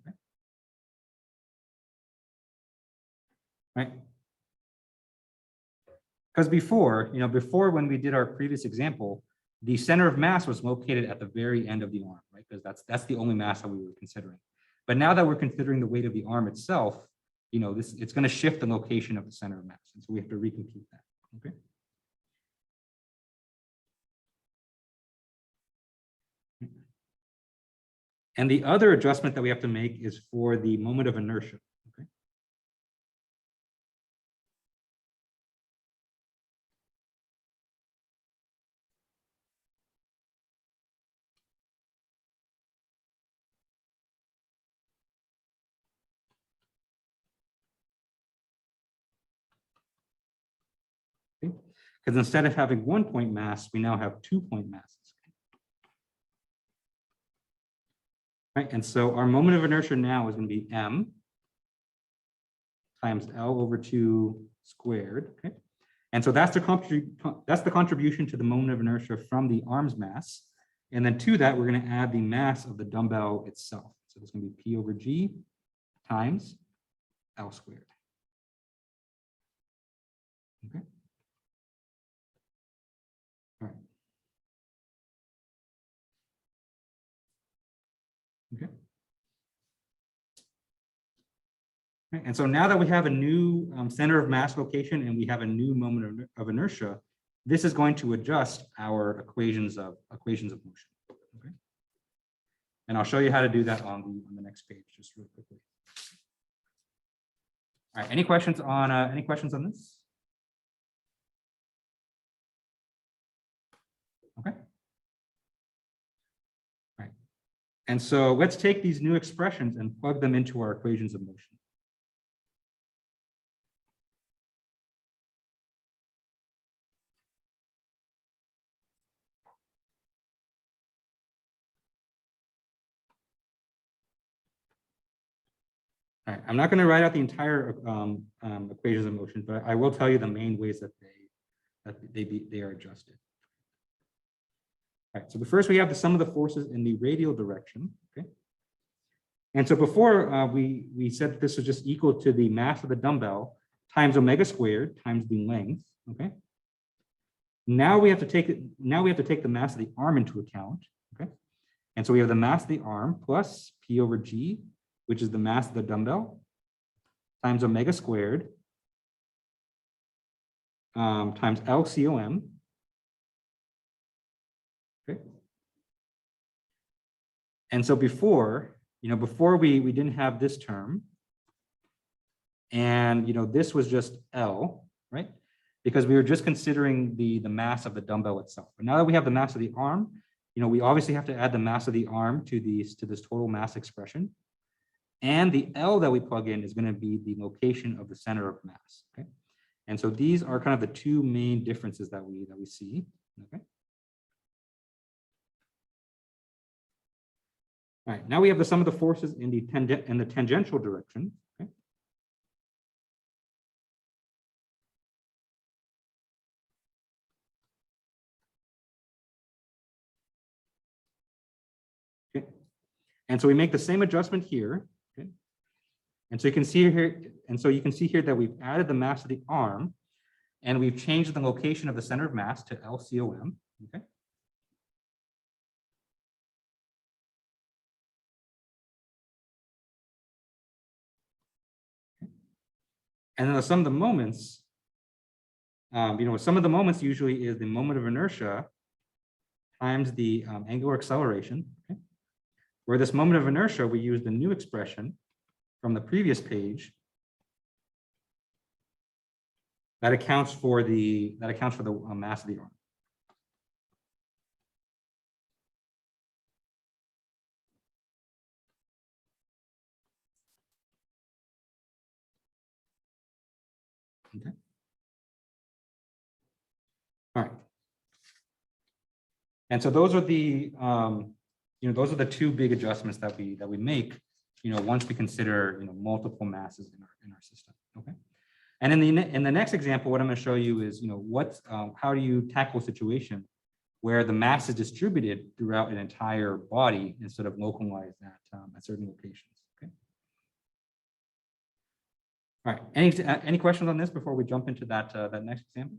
Okay. Right. Because before when we did our previous example, the center of mass was located at the very end of the arm, right? Because that's the only mass that we were considering. But now that we're considering the weight of the arm itself, it's going to shift the location of the center of mass. And so we have to recompute that. Okay. And the other adjustment that we have to make is for the moment of inertia. Okay. Because instead of having 1-point mass, we now have 2-point masses. Right, and so our moment of inertia now is going to be M times L over 2 squared. Okay, and so that's the contribution to the moment of inertia from the arm's mass, and then to that we're going to add the mass of the dumbbell itself. So this is going to be P over G times L squared. Okay. All right. Okay. Right, and so now that we have a new center of mass location and we have a new moment of inertia, this is going to adjust our equations of motion. Okay. And I'll show you how to do that on the next page, just real quickly. All right. Any questions on this? Okay. All right. And so let's take these new expressions and plug them into our equations of motion. All right. I'm not going to write out the entire equations of motion, but I will tell you the main ways that they are adjusted. All right, so first we have the sum of the forces in the radial direction. Okay. And so before we said that this was just equal to the mass of the dumbbell times omega squared times the length. Okay. Now we have to take the mass of the arm into account. Okay. And so we have the mass of the arm plus P over G, which is the mass of the dumbbell, times omega squared times LCOM. Okay. And so before we didn't have this term, and this was just L, right? Because we were just considering the mass of the dumbbell itself. But now that we have the mass of the arm, we obviously have to add the mass of the arm to this total mass expression. And the L that we plug in is going to be the location of the center of mass. Okay. And so these are kind of the two main differences that we see. Okay. All right, now we have the sum of the forces in the tangential direction. Okay. Okay. And so we make the same adjustment here. Okay? And so you can see here, that we've added the mass of the arm, and we've changed the location of the center of mass to LCOM. Okay. And then the sum of the moments, some of the moments usually is the moment of inertia times the angular acceleration. Okay? Where this moment of inertia, we use the new expression from the previous page that accounts for the mass of the arm. Okay. All right. And so those are the those are the two big adjustments that we make once we consider multiple masses in our system. Okay. And in the next example, what I'm going to show you is how do you tackle a situation where the mass is distributed throughout an entire body instead of localized at certain locations. Okay. All right. Any questions on this before we jump into that next example?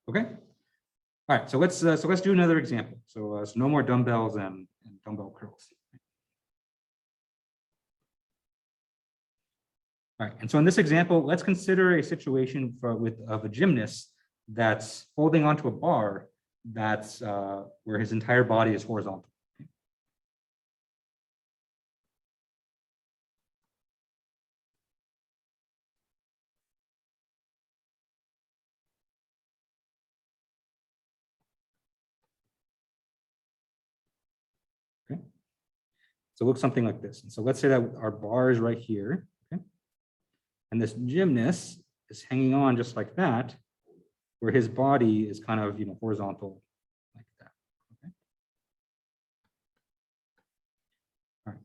Okay. All right. So let's do another example. So no more dumbbells and dumbbell curls. All right. And so in this example, let's consider a situation of a gymnast that's holding onto a bar that's where his entire body is horizontal. Okay. So it looks something like this. And so let's say that our bar is right here. Okay. And this gymnast is hanging on just like that, where his body is kind of horizontal like that. Okay. All right.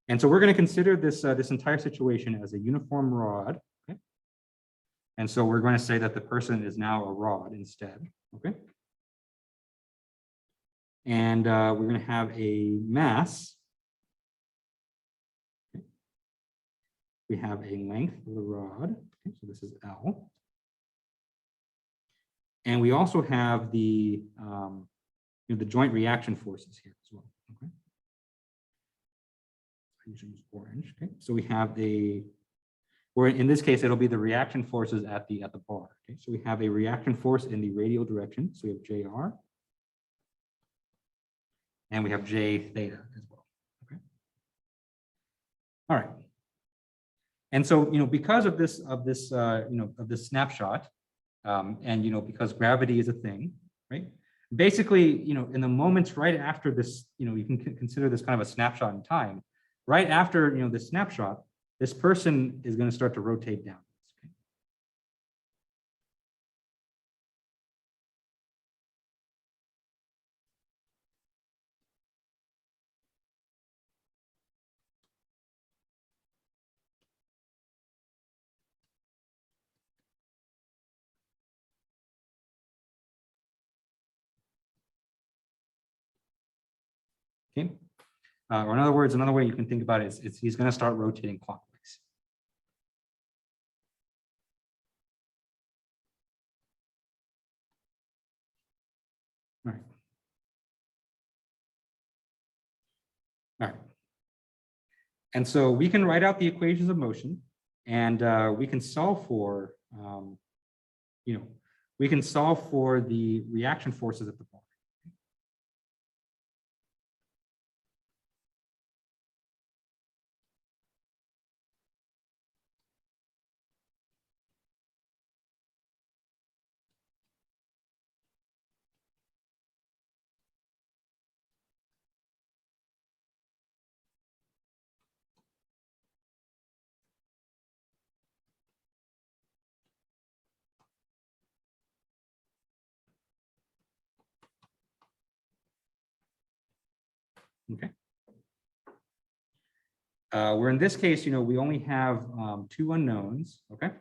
And so we're going to consider this entire situation as a uniform rod. Okay. And so we're going to say that the person is now a rod instead. Okay. And we're going to have a mass. Okay. We have a length of the rod. Okay, so this is L. And we also have the joint reaction forces here as well. Okay. I usually use orange. Okay. So we have or in this case, it'll be the reaction forces at the bar. Okay. So we have a reaction force in the radial direction. So we have JR. And we have J theta as well. Okay. All right. And so, because of this snapshot, and because gravity is a thing, right? Basically, in the moments right after this, you can consider this kind of a snapshot in time. Right after this snapshot, this person is going to start to rotate down. Okay. Or in other words, another way you can think about it is he's going to start rotating clockwise. All right. All right. And so we can write out the equations of motion, and we can solve for, we can solve for the reaction forces at the bar. Okay. Where in this case, we only have two unknowns, okay?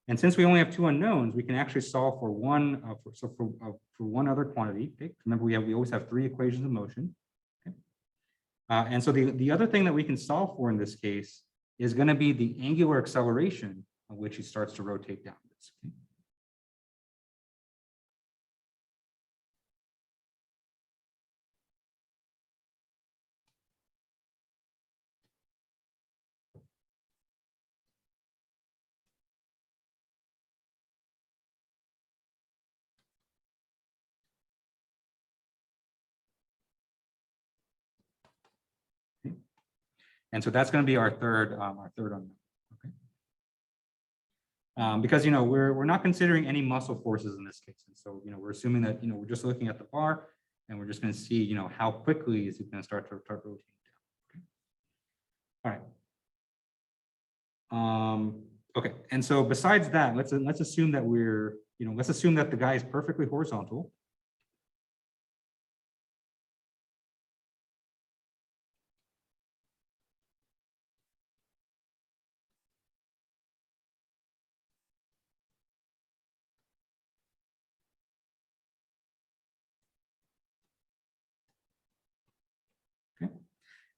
And since we only have two unknowns, we can actually solve for one, for one other quantity. Okay? Remember, we always have three equations of motion. Okay? And so the other thing that we can solve for in this case is going to be the angular acceleration of which he starts to rotate downwards. Okay? And so that's going to be our third unknown. Okay. Because we're not considering any muscle forces in this case, and so we're assuming that we're just looking at the bar, and we're just going to see how quickly is it going to start rotating down. Okay. All right. Okay. And so besides that, let's assume that let's assume that the guy is perfectly horizontal.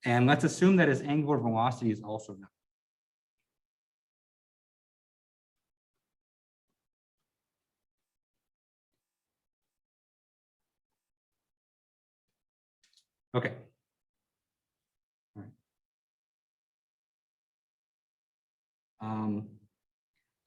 And let's assume that his angular velocity is also known. Okay. All right.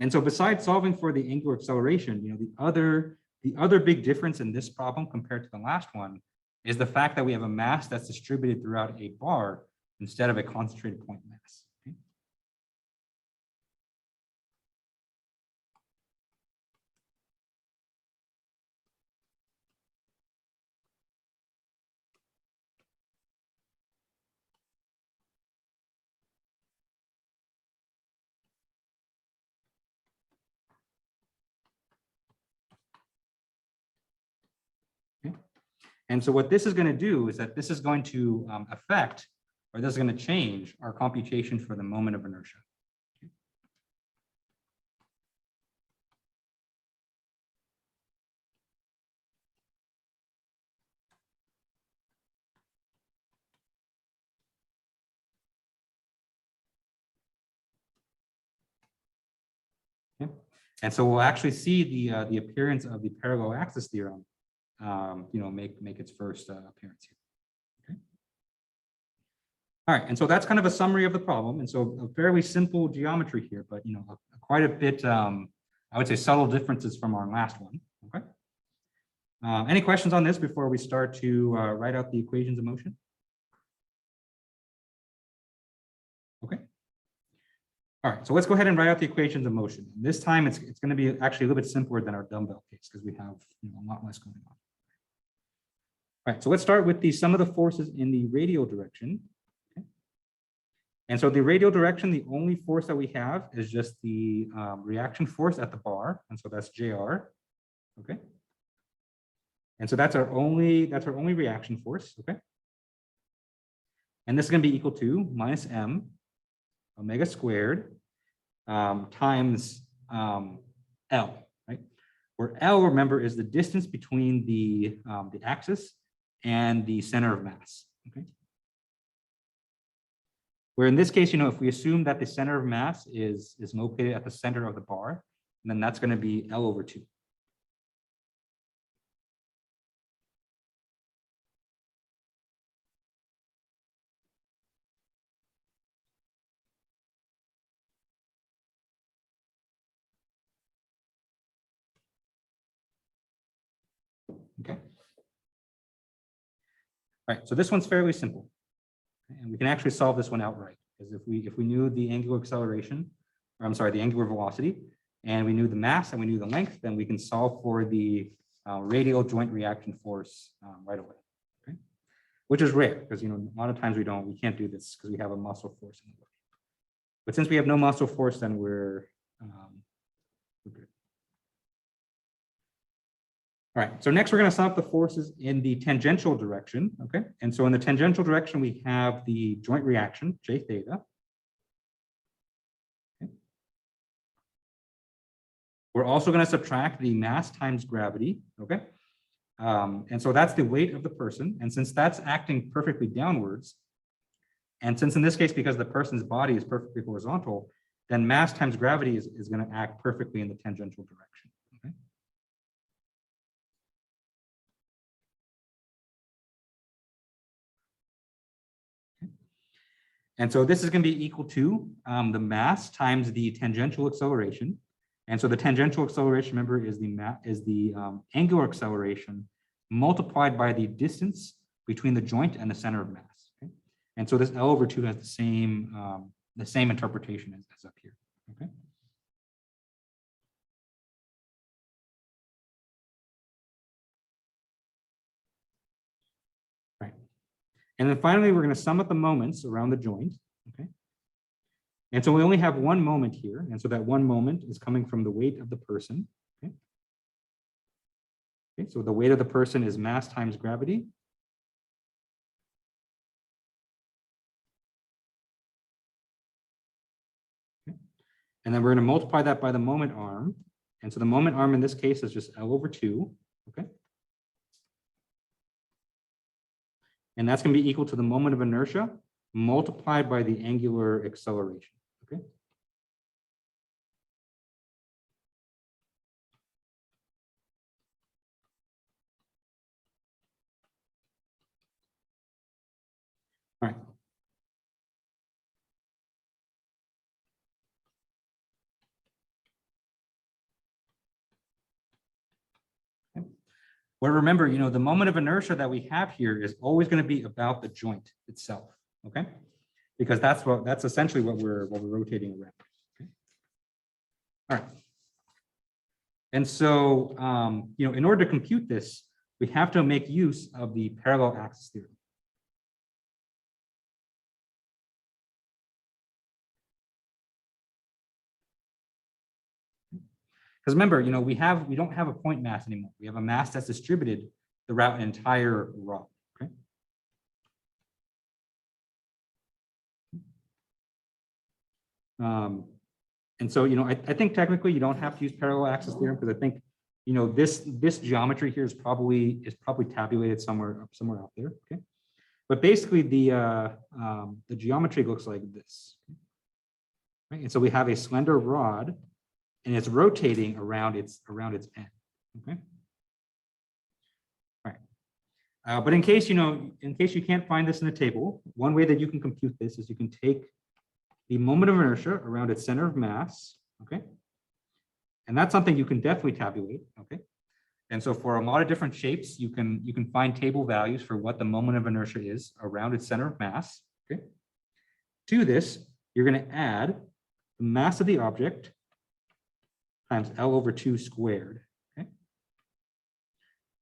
And so besides solving for the angular acceleration, the other big difference in this problem compared to the last one is the fact that we have a mass that's distributed throughout a bar instead of a concentrated point mass. Okay? Okay. And so what this is going to do is that this is going to affect, or this is going to change our computation for the moment of inertia. Okay. And so we'll actually see the appearance of the parallel axis theorem, make its first appearance here. Okay. All right, and so that's kind of a summary of the problem, and so a fairly simple geometry here, but quite a bit, I would say, subtle differences from our last one. Okay. Any questions on this before we start to write out the equations of motion? Okay. All right, so let's go ahead and write out the equations of motion. This time it's going to be actually a little bit simpler than our dumbbell case because we have a lot less going on. All right, so let's start with the sum of the forces in the radial direction. Okay. And so the radial direction, the only force that we have is just the reaction force at the bar, and so that's JR. Okay. And so that's our only reaction force. Okay. And this is going to be equal to minus m omega squared times L, right? Where L, remember, is the distance between the axis and the center of mass. Okay. Where in this case, if we assume that the center of mass is located at the center of the bar, then that's going to be L over 2. Okay. All right, so this one's fairly simple, and we can actually solve this one outright, because if we knew the angular acceleration, or I'm sorry, the angular velocity, and we knew the mass and we knew the length, then we can solve for the radial joint reaction force right away. Okay, which is rare because a lot of times we can't do this because we have a muscle force in the way. But since we have no muscle force, then we're good. All right, so next we're going to sum up the forces in the tangential direction, okay? And so in the tangential direction, we have the joint reaction, J theta. Okay. We're also going to subtract the mass times gravity, okay? And so that's the weight of the person. And since that's acting perfectly downwards, and since in this case, because the person's body is perfectly horizontal, then mass times gravity is going to act perfectly in the tangential direction. Okay? And so this is going to be equal to the mass times the tangential acceleration. And so the tangential acceleration, remember, is the angular acceleration multiplied by the distance between the joint and the center of mass. Okay? And so this L/2 has the same interpretation as up here. Okay. Right. And then finally, we're going to sum up the moments around the joint. Okay. And so we only have one moment here. And so that one moment is coming from the weight of the person. Okay. Okay, so the weight of the person is mass times gravity. Okay. And then we're going to multiply that by the moment arm. And so the moment arm in this case is just L/2. Okay. And that's going to be equal to the moment of inertia multiplied by the angular acceleration. Okay. All right. Well, remember, the moment of inertia that we have here is always going to be about the joint itself. Okay. Because that's essentially what we're rotating around. Okay? All right. And so, in order to compute this, we have to make use of the parallel axis theorem. Because remember, we don't have a point mass anymore. We have a mass that's distributed throughout an entire rod. Okay. And so, I think technically you don't have to use parallel axis theorem because I think, this geometry here is probably tabulated somewhere out there. Okay. But basically the geometry looks like this. Right? And so we have a slender rod and it's rotating around its end. Okay. All right. But in case you can't find this in the table, one way that you can compute this is you can take the moment of inertia around its center of mass. Okay. And that's something you can definitely tabulate. Okay. And so for a lot of different shapes, you can find table values for what the moment of inertia is around its center of mass. Okay. To this, you're going to add the mass of the object times L/2 squared. Okay.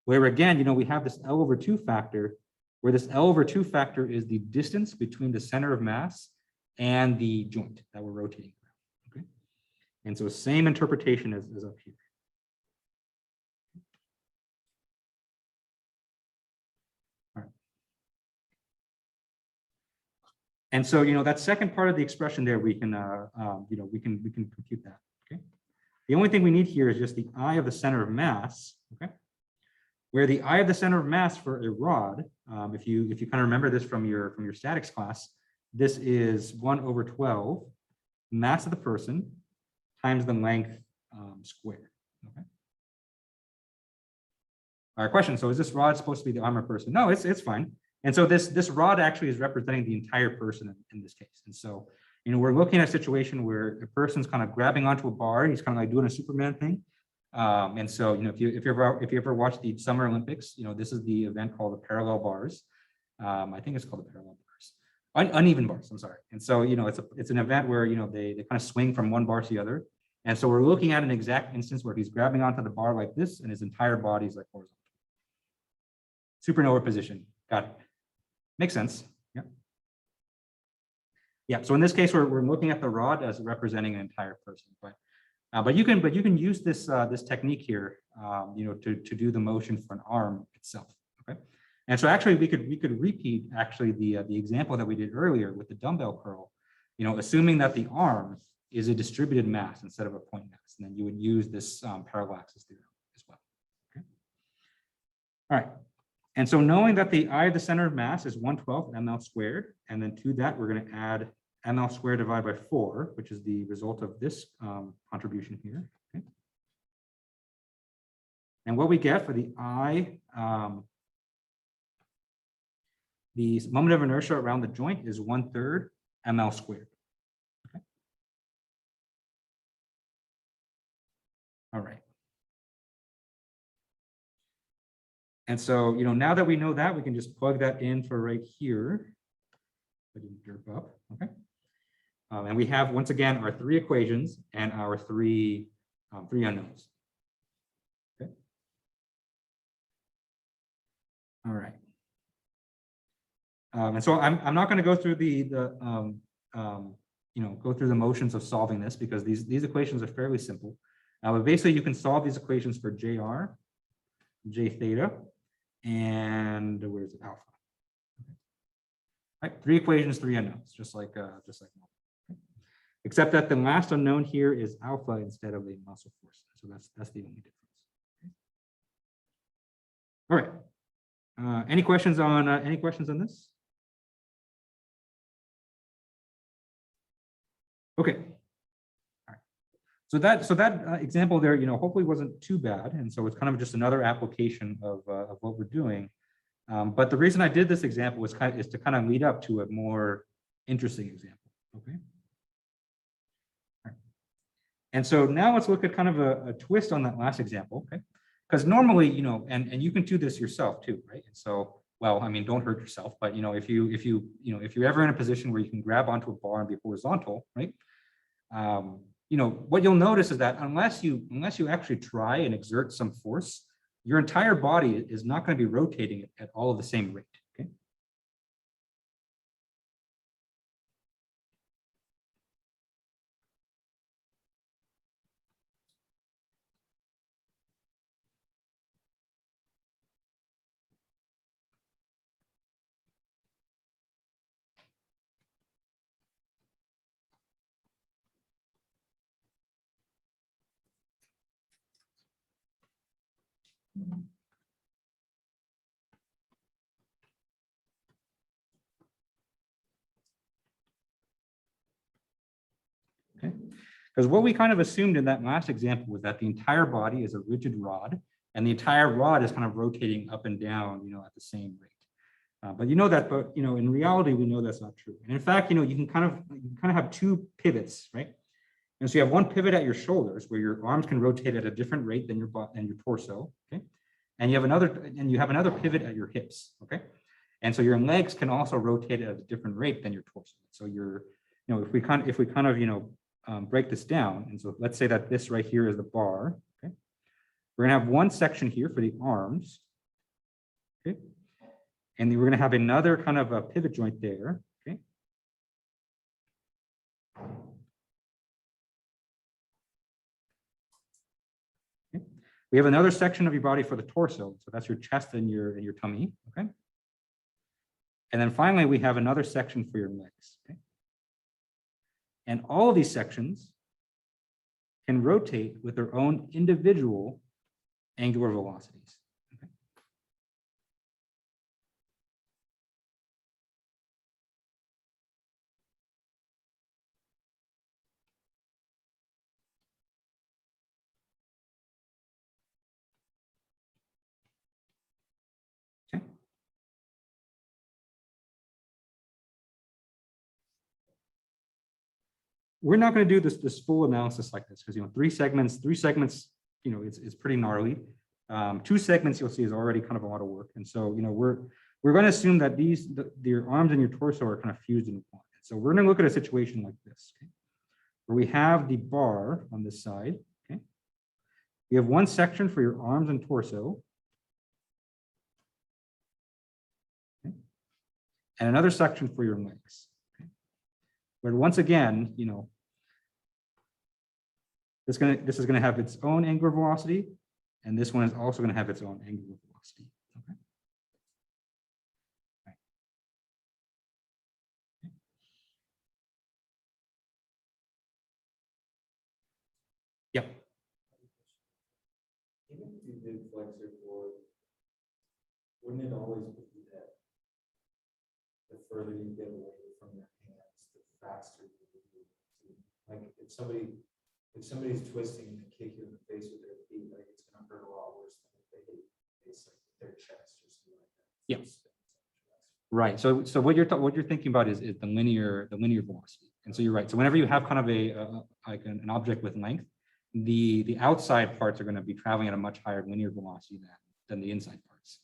Where again, we have this L/2 factor, where this L/2 factor is the distance between the center of mass and the joint that we're rotating around. Okay. And so same interpretation as up here. All right. And so, that second part of the expression there, we can compute that. Okay. The only thing we need here is just the I of the center of mass. Okay. Where the I of the center of mass for a rod, if you kind of remember this from your statics class, this is 1/12 mass of the person times the length squared. Okay. All right, question. So is this rod supposed to be the arm or person? No, it's fine. And so this rod actually is representing the entire person in this case. And so, we're looking at a situation where a person's kind of grabbing onto a bar. He's kind of like doing a Superman thing. And so, if you ever watch the Summer Olympics, this is the event called the parallel bars. I think it's called the parallel bars, uneven bars. I'm sorry. And so, it's an event where they kind of swing from one bar to the other. And so we're looking at an exact instance where he's grabbing onto the bar like this, and his entire body is like horizontal. Supernova position. Got it. Makes sense. Yeah. Yeah. So in this case, we're looking at the rod as representing an entire person, but you can use this technique here, to do the motion for an arm itself. Okay. And so actually we could repeat actually the example that we did earlier with the dumbbell curl, assuming that the arm is a distributed mass instead of a point mass. And then you would use this parallel axis theorem as well. Okay. All right. And so knowing that the I of the center of mass is 1/12 ml squared, and then to that, we're going to add ml squared divided by 4, which is the result of this contribution here. Okay. And what we get for the I, the moment of inertia around the joint is 1/3 ml squared. Okay. All right. And so, now that we know that, we can just plug that in for right here. I didn't derp up, okay. And we have, once again, our 3 equations and our three unknowns. Okay. All right. And so I'm not going to go through go through the motions of solving this, because these equations are fairly simple. But basically, you can solve these equations for JR, J theta, and where's alpha? Okay. Right, 3 equations, 3 unknowns, just like normal. Okay. Except that the last unknown here is alpha instead of a muscle force. So that's the only difference. Okay. All right. Any questions on this? Okay. All right. So that example there, hopefully wasn't too bad, and so it's kind of just another application of what we're doing. But the reason I did this example is to kind of lead up to a more interesting example. Okay. All right. And so now let's look at kind of a twist on that last example. Okay. Because normally, and you can do this yourself too, right? And so, well, I mean, don't hurt yourself, but if you're ever in a position where you can grab onto a bar and be horizontal, right? What you'll notice is that unless you actually try and exert some force, your entire body is not going to be rotating at all of the same rate. Okay. Okay. Because what we kind of assumed in that last example was that the entire body is a rigid rod, and the entire rod is kind of rotating up and down, at the same rate. But in reality, we know that's not true. And in fact, you can kind of have 2 pivots, right? And so you have one pivot at your shoulders, where your arms can rotate at a different rate than your torso, okay? And you have another pivot at your hips, okay? And so your legs can also rotate at a different rate than your torso. So if we kind of break this down, and so let's say that this right here is the bar, okay? We're gonna have one section here for the arms, okay? And then we're gonna have another kind of a pivot joint there, okay? Okay. We have another section of your body for the torso, so that's your chest and your tummy, okay? And then finally, we have another section for your legs, okay? And all of these sections can rotate with their own individual angular velocities. Okay. Okay. We're not going to do this full analysis like this, because 3 segments, it's pretty gnarly. 2 segments you'll see is already kind of a lot of work, and so we're going to assume that your arms and your torso are kind of fused in one. So we're going to look at a situation like this, okay, where we have the bar on this side. Okay, we have one section for your arms and torso, okay, and another section for your legs. Okay, but once again, this is going to have its own angular velocity, and this one is also going to have its own angular velocity. Okay. Right. wouldn't it always be that the further you get away from your hands, the faster you move? Like if somebody's twisting and they kick you in the face with their feet, like it's gonna hurt a lot worse than if they hit you in the face like with their chest or something like that. Yeah. Right. So what you're thinking about is the linear velocity. And so you're right. So whenever you have kind of like an object with length, the outside parts are going to be traveling at a much higher linear velocity than the inside parts.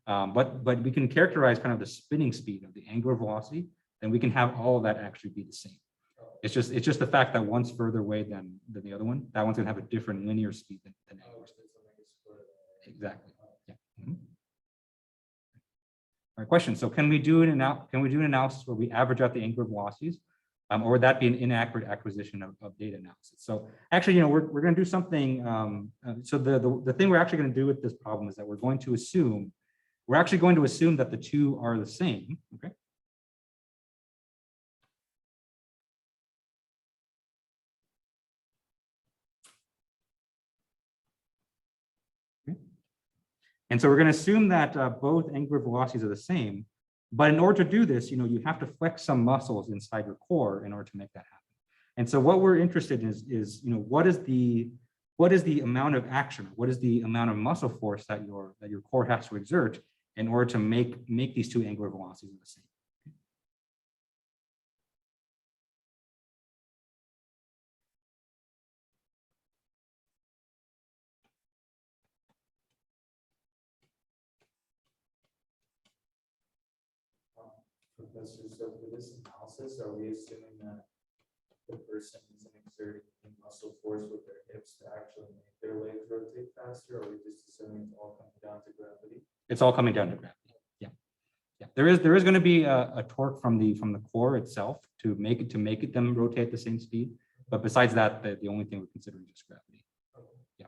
But we can characterize kind of the spinning speed of the angular velocity, and we can have all of that actually be the same. It's just the fact that one's further away than the other one. That one's going to have a different linear speed than angular speed. Exactly. Yeah. Mhm. All right, question. So can we do an analysis where we average out the angular velocities, or would that be an inaccurate acquisition of data analysis? So actually, we're going to do something. So the thing we're actually going to do with this problem is that we're actually going to assume that the two are the same. Okay. And so we're going to assume that both angular velocities are the same, but in order to do this, you have to flex some muscles inside your core in order to make that happen. And so what we're interested in is what is the amount of action, what is the amount of muscle force that your core has to exert in order to make these two angular velocities the same. Professor, so for this analysis, are we assuming that the person isn't exerting any muscle force with their hips to actually make their legs rotate faster, or are we just assuming it's all coming down to gravity? It's all coming down to gravity. Yeah. There is going to be a torque from the core itself to make them rotate the same speed. But besides that, the only thing we're considering is just gravity. Yeah.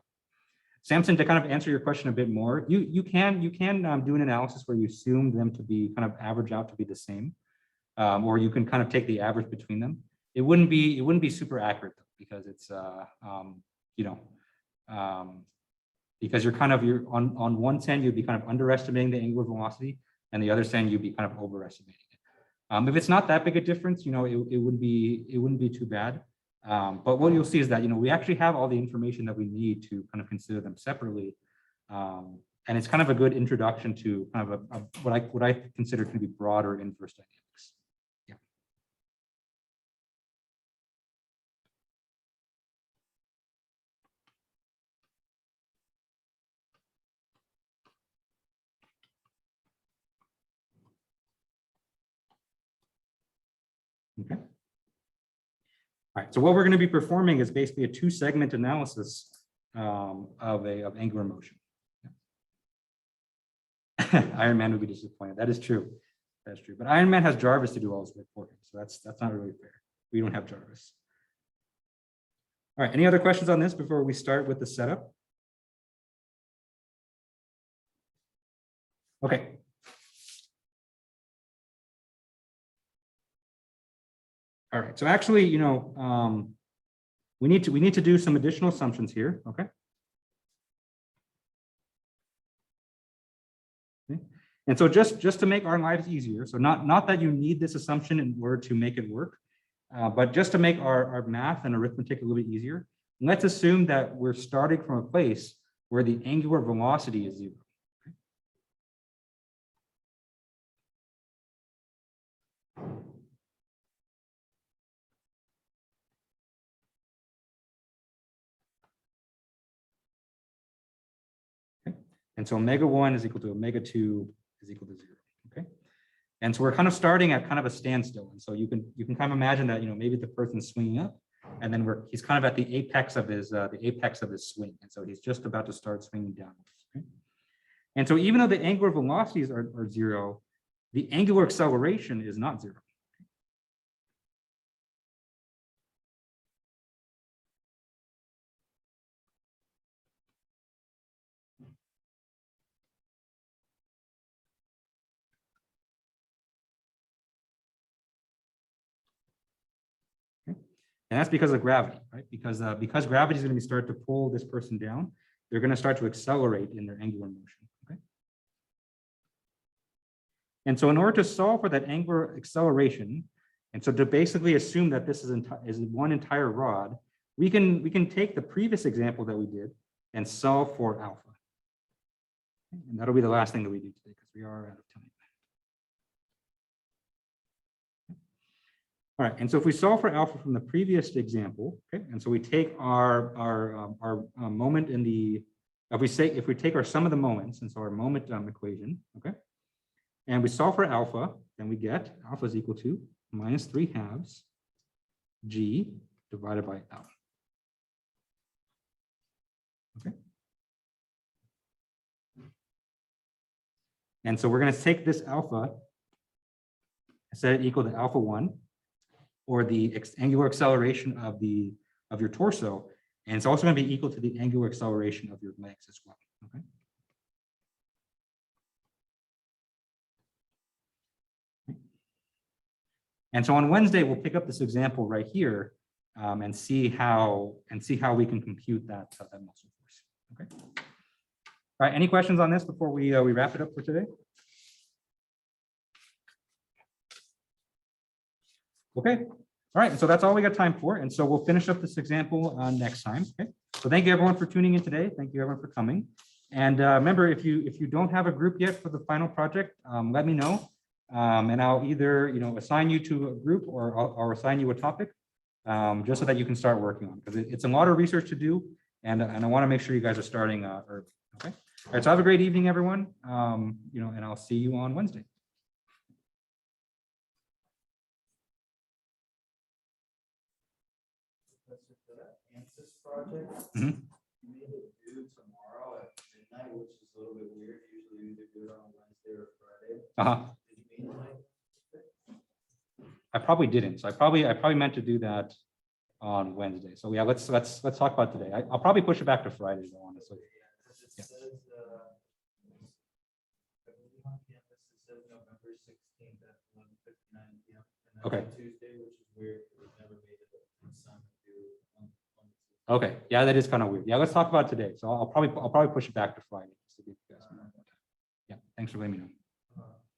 Samson, to kind of answer your question a bit more, you can do an analysis where you assume them to be kind of average out to be the same, or you can kind of take the average between them. It wouldn't be super accurate though, because it's because you're on one end you'd be kind of underestimating the angular velocity, and the other end you'd be kind of overestimating it. If it's not that big a difference, it wouldn't be too bad. But what you'll see is that we actually have all the information that we need to kind of consider them separately, and it's kind of a good introduction to kind of what I consider to be broader inverse dynamics. Yeah. Okay. All right, so what we're going to be performing is basically a two-segment analysis of angular motion. Iron Man would be disappointed. That is true. That's true. But Iron Man has Jarvis to do all his work for him, so that's not really fair. We don't have Jarvis. All right. Any other questions on this before we start with the setup? Okay. All right. So actually, we need to do some additional assumptions here. Okay. And so just to make our lives easier, so not that you need this assumption in order to make it work, but just to make our math and arithmetic a little bit easier, let's assume that we're starting from a place where the angular velocity is 0. Okay. And so omega-1 is equal to omega-2 is equal to 0. Okay. And so we're kind of starting at kind of a standstill. And so you can kind of imagine that, maybe the person's swinging up, and then he's kind of at the apex of his swing. And so he's just about to start swinging downwards. Okay? And so even though the angular velocities are 0, the angular acceleration is not 0. And that's because of gravity, right? Because gravity is going to start to pull this person down, they're going to start to accelerate in their angular motion. Okay. And so in order to solve for that angular acceleration, and so to basically assume that this is one entire rod, we can take the previous example that we did and solve for alpha. And that'll be the last thing that we do today because we are out of time. All right, and so if we solve for alpha from the previous example, okay, and so we take our moment in the, if we take our sum of the moments, and so our moment equation, okay, and we solve for alpha, then we get alpha is equal to minus 3/2 g divided by L. Okay. And so we're going to take this alpha, set it equal to alpha 1, or the angular acceleration of your torso, and it's also going to be equal to the angular acceleration of your legs as well. Okay. And so on Wednesday, we'll pick up this example right here and see how we can compute that muscle force. Okay. All right. Any questions on this before we wrap it up for today? Okay. All right. So that's all we got time for, and so we'll finish up this example next time. Okay. So thank you everyone for tuning in today. Thank you everyone for coming. And remember, if you don't have a group yet for the final project, let me know. And I'll either assign you to a group or I'll assign you a topic just so that you can start working on it, because it's a lot of research to do, and I want to make sure you guys are starting early. Okay. All right. So have a great evening, everyone. And I'll see you on Wednesday. Project. Mhm. Made it due tomorrow at midnight, which is a little bit weird. Usually we either do it on Wednesday or Friday. Did you mean like? I probably didn't. So I probably meant to do that on Wednesday. So yeah, let's talk about today. I'll probably push it back to Friday, though, honestly. Yeah, it says, I believe on campus it says November 16th at 1:59 p.m. And that's Okay. on Tuesday, which is weird because we've never made it assignment due on Tuesday. Okay, yeah, that is kind of weird. Yeah, let's talk about today. So I'll probably push it back to Friday just to give you guys more time. Yeah, thanks for letting me know.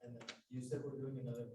And then you said we're doing another